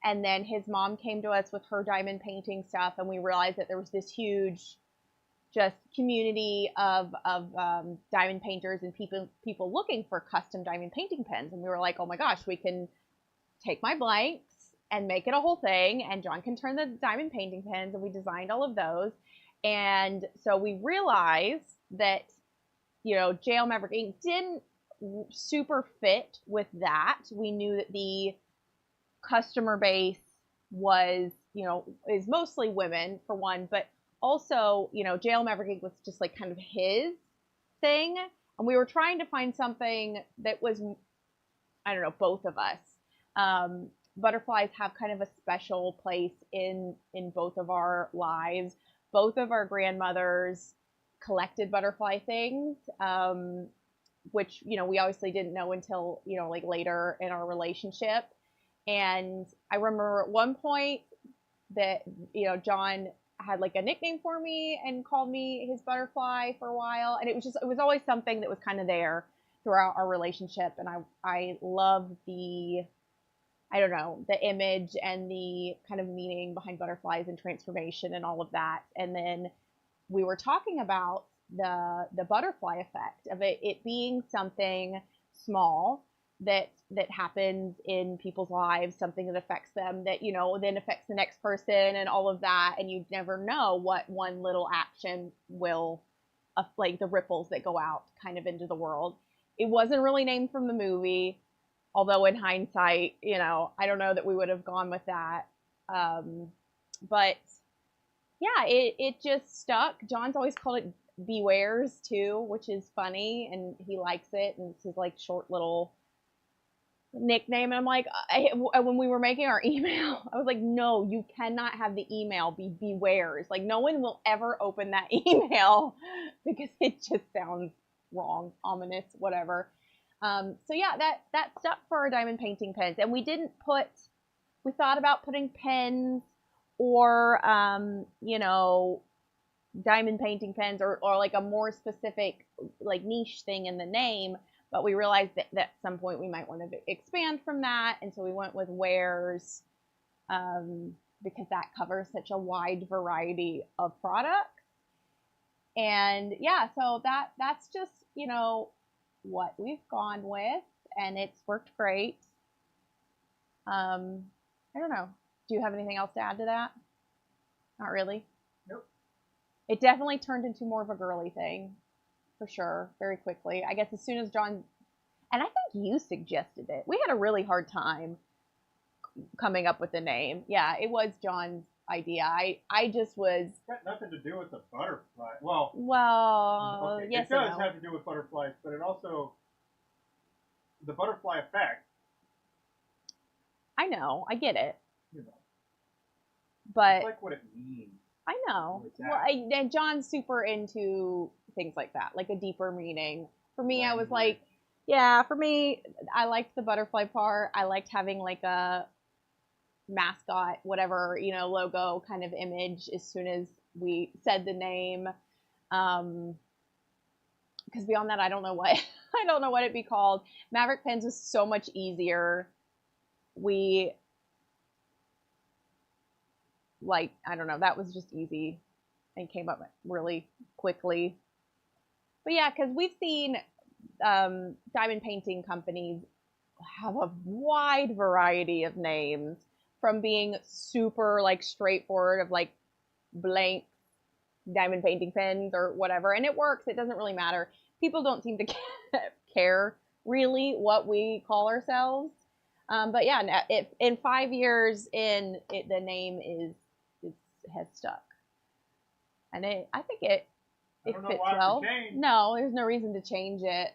and then his mom came to us with her diamond painting stuff, and we realized that there was this huge just community of diamond painters and people looking for custom diamond painting pens. And we were like, oh my gosh, we can take my blanks and make it a whole thing, and John can turn the diamond painting pens, and we designed all of those. And so we realized that, JL Maverick Ink didn't super fit with that. We knew that the customer base was, is mostly women for one, but also, JL Maverick Ink was just like kind of his thing. And we were trying to find something that was, I don't know, both of us. Butterflies have kind of a special place in both of our lives. Both of our grandmothers collected butterfly things, which, we obviously didn't know until, like later in our relationship. And I remember at one point that, John had like a nickname for me and called me his butterfly for a while. And it was always something that was kind of there. throughout our relationship, and I love the, I don't know, the image and the kind of meaning behind butterflies and transformation and all of that. And then we were talking about the butterfly effect of it being something small that happens in people's lives, something that affects them that, you know, then affects the next person and all of that. And you never know what one little action will, like the ripples that go out kind of into the world. It wasn't really named from the movie, although in hindsight, you know, I don't know that we would have gone with that. But yeah, it just stuck. John's always called it Bewares too, which is funny, and he likes it, and it's his like short little nickname. And I'm like, when we were making our email, I was like, no, you cannot have the email be Bewares. Like, no one will ever open that email because it just sounds wrong, ominous, whatever. So yeah, that stuck for our diamond painting pens. And we thought about putting pens or, you know, diamond painting pens or like a more specific, like niche thing in the name. But we realized that at some point we might want to expand from that. And so we went with wares, because that covers such a wide variety of products. And yeah, so that's just, you know, what we've gone with, and it's worked great. I don't know. Do you have anything else to add to that? Not really. Nope. It definitely turned into more of a girly thing, for sure, very quickly. I guess as soon as John, and I think you suggested it. We had a really hard time coming up with the name. Yeah, it was John's idea. I just was. It's got nothing to do with the butterfly. Well, okay. Yes, it does have to do with butterflies, but it also, the butterfly effect. I know, I get it. You know, but it's like what it means. I know. Well, and John's super into things like that, like a deeper meaning. For me, I was like, yeah, for me, I liked the butterfly part. I liked having like a mascot, whatever, you know, logo kind of image as soon as we said the name. Because beyond that, I don't know what I don't know what it'd be called. Maverick Pens was so much easier. We like, I don't know, that was just easy and came up really quickly. But yeah, because we've seen diamond painting companies have a wide variety of names, from being super like straightforward of like blank diamond painting pens or whatever, and it works. It doesn't really matter. People don't seem to care really what we call ourselves. But yeah, if in 5 years the name has stuck, and I think it fits well. No, there's no reason to change it.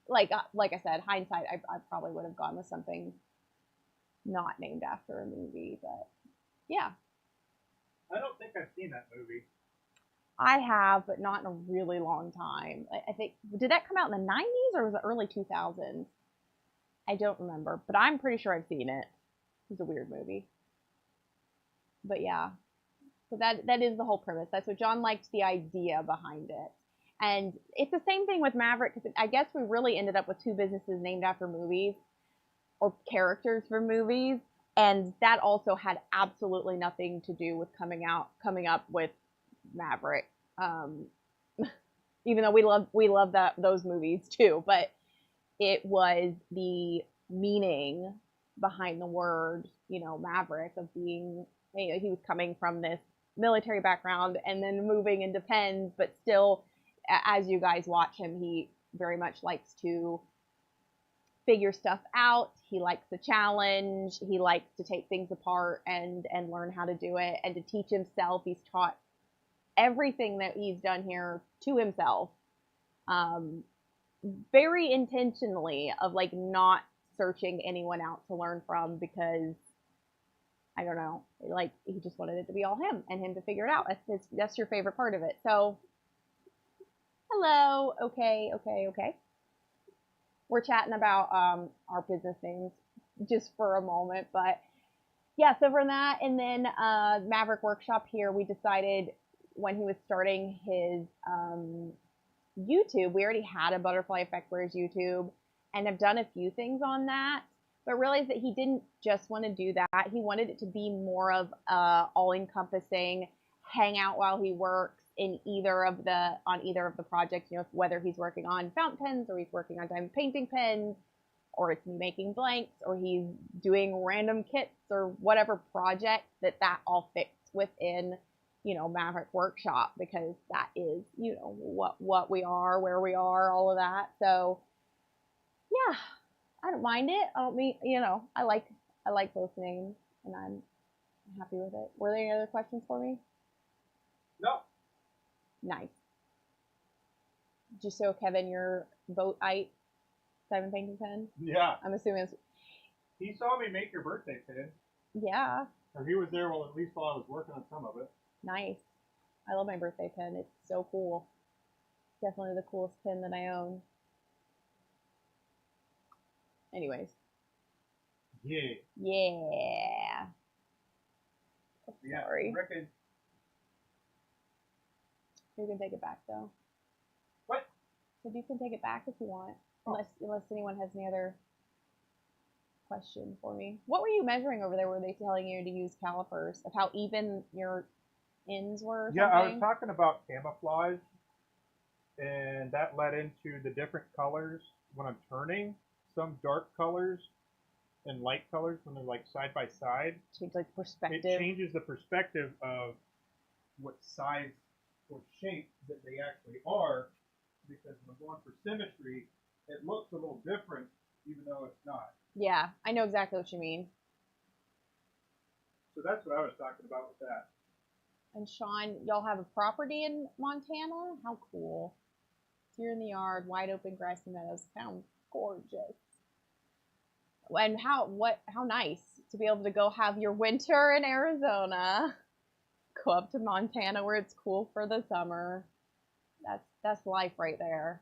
Like I said, hindsight, I probably would have gone with something not named after a movie, but yeah. I don't think I've seen that movie. I have, but not in a really long time. I think, did that come out in the 90s or was it early 2000s? I don't remember, but I'm pretty sure I've seen it. It's a weird movie. But yeah, so that is the whole premise. That's what John liked, the idea behind it. And it's the same thing with Maverick, because I guess we really ended up with two businesses named after movies or characters for movies. And that also had absolutely nothing to do with coming up with Maverick. Even though we love those movies too, but it was the meaning behind the word, you know, Maverick, of being, you know, he was coming from this military background and then moving into pens, but still, as you guys watch him, he very much likes to figure stuff out. He likes the challenge. He likes to take things apart and learn how to do it and to teach himself. He's taught everything that he's done here to himself, very intentionally, of like not searching anyone out to learn from, because I don't know, like he just wanted it to be all him and him to figure it out. That's your favorite part of it. So hello. Okay. We're chatting about our business names just for a moment, but yeah, so from that, and then Maverick Workshop here, we decided when he was starting his YouTube. We already had a Butterfly Effect Wears YouTube and have done a few things on that, but realized that he didn't just want to do that. He wanted it to be more of a all-encompassing hang out while he works on either of the projects, you know, whether he's working on fountain pens or he's working on diamond painting pens, or it's making blanks, or he's doing random kits or whatever project, that all fits within, you know, Maverick Workshop, because that is, you know, what we are, where we are, all of that. So yeah, I don't mind it. I don't mean, you know, I like both names, and I'm happy with it. Were there any other questions for me? No. Nice. Did you show Kevin your boatite diamond painting pen? Yeah. I'm assuming it's, He saw me make your birthday pin. yeah. Or he was there, well, at least while I was working on some of it. Nice. I love my birthday pin. It's so cool. Definitely the coolest pin that I own. Anyways. Yeah. Yeah. Yeah. Sorry. Reckon. You can take it back though. What? So you can take it back if you want. Oh. Unless anyone has any other question for me. What were you measuring over there? Were they telling you to use calipers of how even your ends were? Or Yeah, I was something? talking about camouflage, and that led into the different colors when I'm turning. Some dark colors and light colors when they're like side by side. Change like perspective. It changes the perspective of what size or shape that they actually are, because when I'm going for symmetry, it looks a little different even though it's not. Yeah, I know exactly what you mean. So that's what I was talking about with that. And Sean, y'all have a property in Montana? How cool. So you're in the yard, wide open grassy meadows. Sounds gorgeous. And how nice to be able to go have your winter in Arizona. Go up to Montana where it's cool for the summer. That's life right there.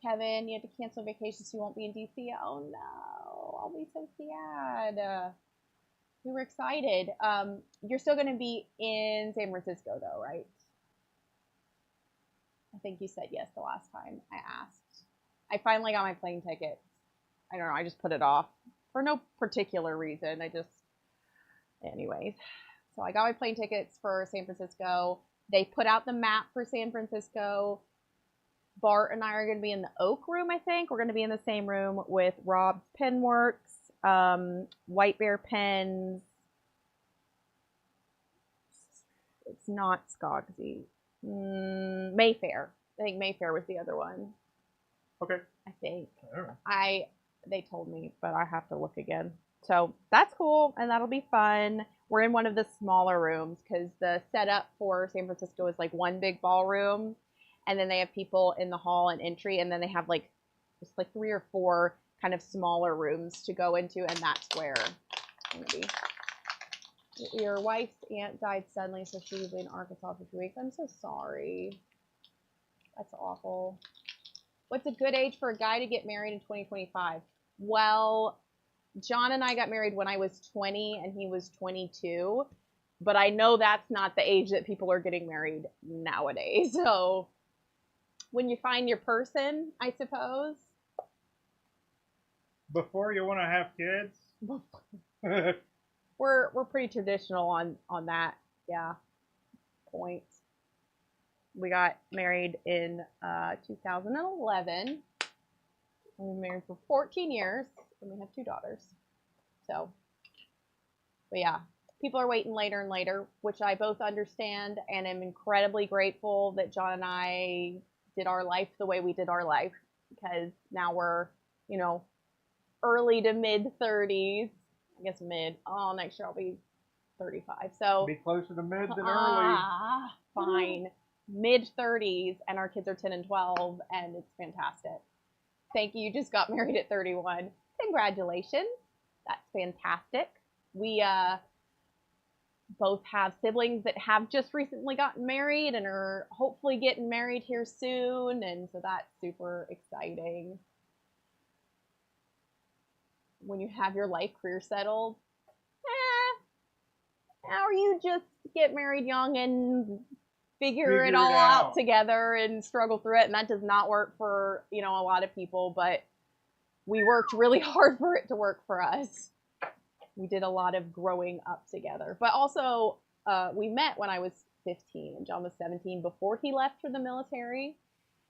Kevin, you have to cancel vacation so you won't be in DC. Oh no, I'll be so sad. We were excited. You're still going to be in San Francisco though, right? I think you said yes the last time I asked. I finally got my plane tickets. I don't know, I just put it off for no particular reason. Anyways. So I got my plane tickets for San Francisco. They put out the map for San Francisco. Bart and I are going to be in the Oak Room, I think. We're going to be in the same room with Rob's Penworks, White Bear Pens. It's not Skogsy. Mayfair. I think Mayfair was the other one. Okay. I think. All right. They told me, but I have to look again. So that's cool, and that'll be fun. We're in one of the smaller rooms because the setup for San Francisco is like one big ballroom, and then they have people in the hall and entry, and then they have like just like 3 or 4 kind of smaller rooms to go into, and that's where I'm gonna be. Your wife's aunt died suddenly, so she will be in Arkansas for 2 weeks. I'm so sorry. That's awful. What's a good age for a guy to get married in 2025? Well, John and I got married when I was 20 and he was 22, but I know that's not the age that people are getting married nowadays. So when you find your person, I suppose. Before you want to have kids? We're pretty traditional on that, yeah, point. We got married in 2011. We've been married for 14 years, and we have 2 daughters. So, but yeah, people are waiting later and later, which I both understand, and am incredibly grateful that John and I did our life the way we did our life, because now we're, you know, early to mid 30s. I guess mid. Oh, next year I'll be 35. So be closer to mid than early. Fine. Mid 30s, and our kids are 10 and 12, and it's fantastic. Thank you. You just got married at 31. Congratulations. That's fantastic. We both have siblings that have just recently gotten married and are hopefully getting married here soon, and so that's super exciting. When you have your life career settled, or you just get married young and figure it all out together and struggle through it. And that does not work for, you know, a lot of people, but we worked really hard for it to work for us. We did a lot of growing up together. But also, we met when I was 15 and John was 17 before he left for the military.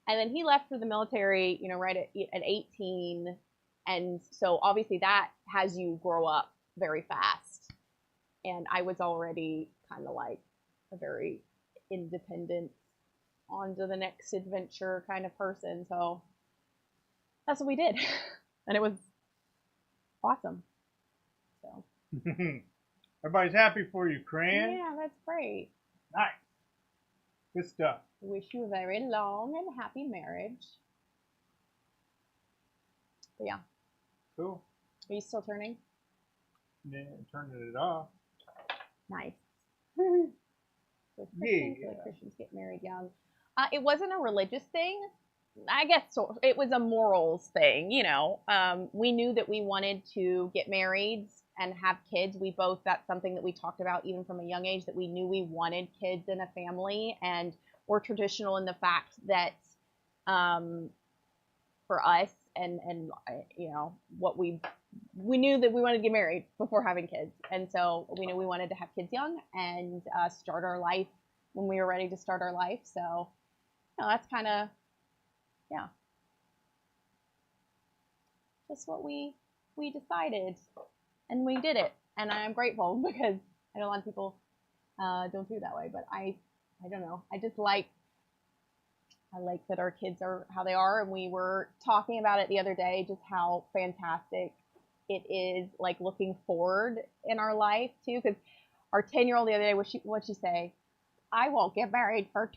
And then he left for the military, you know, right at 18. And so obviously that has you grow up very fast. And I was already kind of like a very independent, on to the next adventure kind of person. So that's what we did. And it was awesome. So everybody's happy for you, Cran. Yeah, that's great. Nice. Good stuff. Wish you a very long and happy marriage. But yeah. Cool. Are you still turning? Yeah, turning it off. Nice. Yeah. Christians get married young. It wasn't a religious thing. I guess so. It was a morals thing, you know. We knew that we wanted to get married and have kids. We both, that's something that we talked about even from a young age, that we knew we wanted kids in a family. And we're traditional in the fact that for us and you know, what we knew that we wanted to get married before having kids. And so we knew we wanted to have kids young and start our life when we were ready to start our life. So, you know, that's kind of, yeah, just what we decided, and we did it. And I'm grateful because I know a lot of people don't do it that way, but I don't know. I like that our kids are how they are. And we were talking about it the other day, just how fantastic it is, like looking forward in our life too. Because our 10-year-old the other day, what'd she say? I won't get married for 20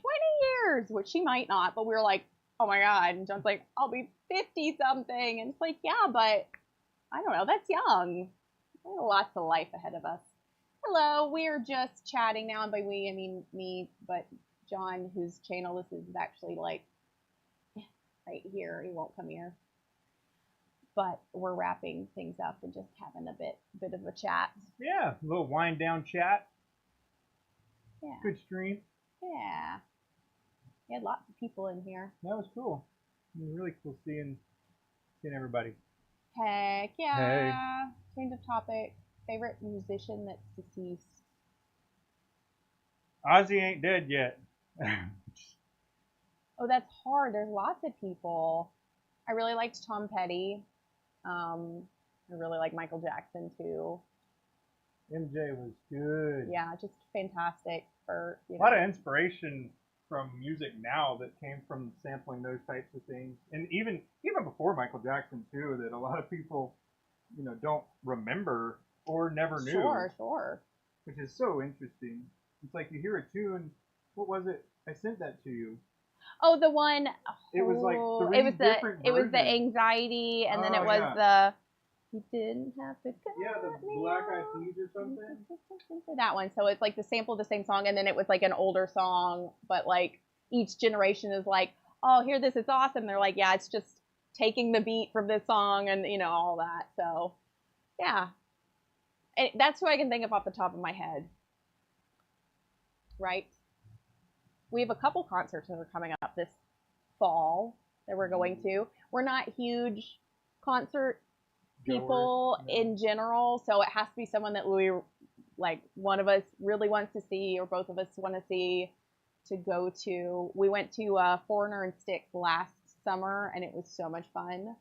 years, which she might not, but we were like, oh my God. And John's like, I'll be 50 something. And it's like, yeah, but I don't know. That's young. There's lots of life ahead of us. Hello, we're just chatting now. And by we, I mean me, but John, whose channel this is actually like right here. He won't come here. But we're wrapping things up and just having a bit of a chat. Yeah, a little wind down chat. Yeah. Good stream. Yeah. We had lots of people in here. That was cool. It was really cool seeing everybody. Heck yeah. Hey. Change of topic. Favorite musician that's deceased. Ozzy ain't dead yet. Oh, that's hard. There's lots of people. I really liked Tom Petty. I really like Michael Jackson too. MJ was good. Yeah, just fantastic for, you know. A lot of inspiration from music now that came from sampling those types of things, and even before Michael Jackson too, that a lot of people, you know, don't remember or never knew. Sure. Which is so interesting. It's like you hear a tune. What was it? I sent that to you. Oh, the one. It was like three different versions. It was the anxiety, and then it was yeah. You didn't have to cut Yeah, the me Black Eyed off. Peas or something. That one. So it's like the sample of the same song, and then it was like an older song, but like each generation is like, oh, hear this, it's awesome. They're like, yeah, it's just taking the beat from this song and, you know, all that. So, yeah. And that's who I can think of off the top of my head. Right? We have a couple concerts that are coming up this fall that we're going to. We're not huge concert people in general, so it has to be someone that we, like, one of us really wants to see or both of us want to see to go to. We went to Foreigner and Styx last summer, and it was so much fun.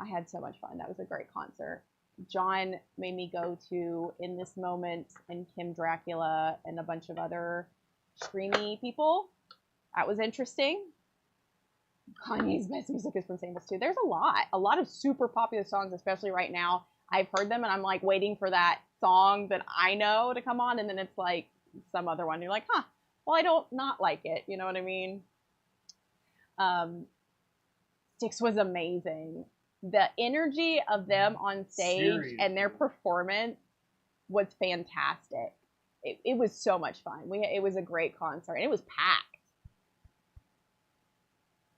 I had so much fun. That was a great concert. John made me go to In This Moment and Kim Dracula and a bunch of other screamy people. That was interesting. Kanye's best music is from samples too. There's a lot of super popular songs, especially right now. I've heard them and I'm like waiting for that song that I know to come on, and then it's like some other one. You're like, huh, well, I don't not like it. You know what I mean? Styx was amazing. The energy of them on stage Seriously. and their performance was fantastic. It was so much fun. It was a great concert, and it was packed.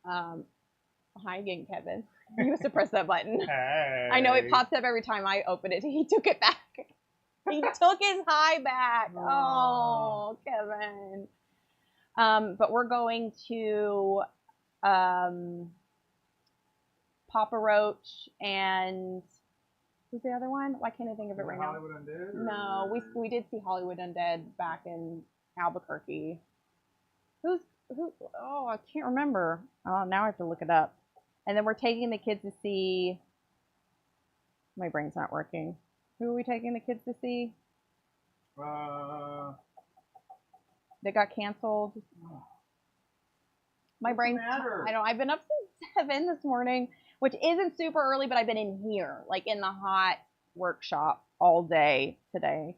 Hi again, Kevin. You must have pressed that button. Hey. I know it pops up every time I open it. He took it back. He took his high back. Oh, Kevin. But we're going to Papa Roach and who's the other one? Why can't I think of it right now? Hollywood Undead? No, we did see Hollywood Undead back in Albuquerque. Who? Oh, I can't remember. Oh, now I have to look it up. And then we're taking the kids to see. My brain's not working. Who are we taking the kids to see? They got canceled. My brain's. I don't. I've been up since 7 this morning, which isn't super early, but I've been in here, like in the hot workshop all day today.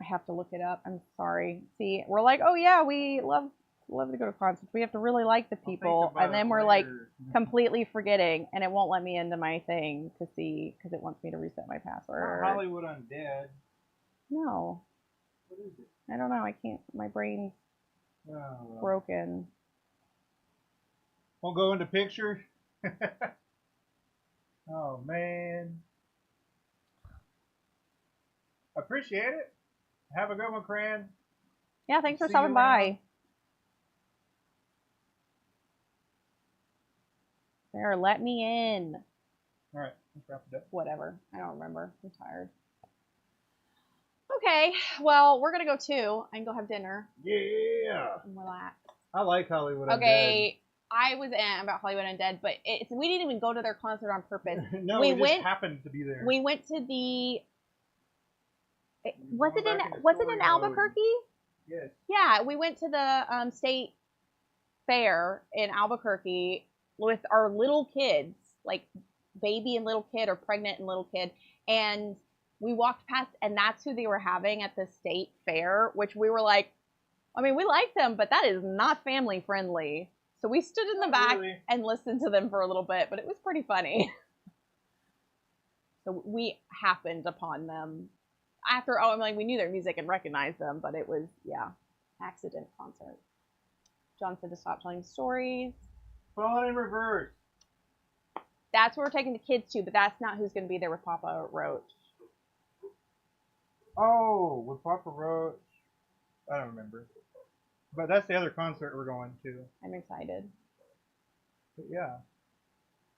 I have to look it up. I'm sorry. See, we're like, oh yeah, we love to go to concerts. We have to really like the people, and then we're like completely forgetting, and it won't let me into my thing to see because it wants me to reset my password. Hollywood Undead. No. What is it? I don't know. I can't. My brain's broken. Won't go into pictures. Oh man. Appreciate it. Have a good one, Cran. Yeah, thanks for stopping by. There, let me in. All right, let's wrap it up. Whatever. I don't remember. I'm tired. Okay, well, we're gonna go too. I can go have dinner. Yeah. And relax. I like Hollywood Undead. Okay, I was about Hollywood Undead, but we didn't even go to their concert on purpose. No, we just happened to be there. We went to the. Was it in Albuquerque? Yes. Yeah, we went to the state fair in Albuquerque with our little kids, like baby and little kid or pregnant and little kid, and we walked past, and that's who they were having at the state fair, which we were like, I mean, we like them, but that is not family friendly. So we stood in the back and listened to them for a little bit, but it was pretty funny. So we happened upon them after, I'm like, we knew their music and recognized them, but it was, yeah, accident concert. John said to stop telling stories. Falling in reverse. That's where we're taking the kids to, but that's not who's going to be there with Papa Roach. Oh, with Papa Roach. I don't remember. But that's the other concert we're going to. I'm excited. But yeah.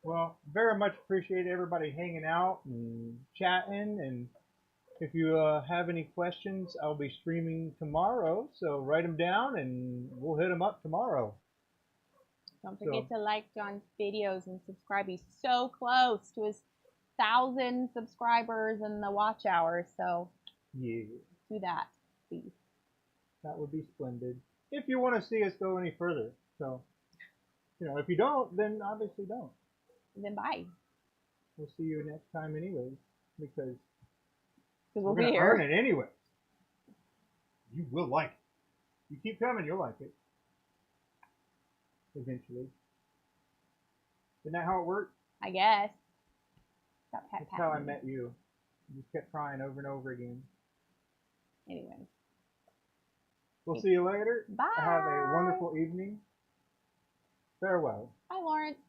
Well, very much appreciate everybody hanging out and chatting. And if you have any questions, I'll be streaming tomorrow. So write them down and we'll hit them up tomorrow. Don't forget to like John's videos and subscribe. He's so close to his 1,000 subscribers and the watch hours. So yeah, do that, please. That would be splendid. If you want to see us go any further. So, if you don't, then obviously don't. And then bye. We'll see you next time anyways, because we'll we're going to earn it anyway. You will like it. You keep coming, you'll like it. Eventually. Isn't that how it worked? I guess. That's how I met you. You just kept trying over and over again. Anyway. We'll see you later. Bye. Have a wonderful evening. Farewell. Bye, Lawrence.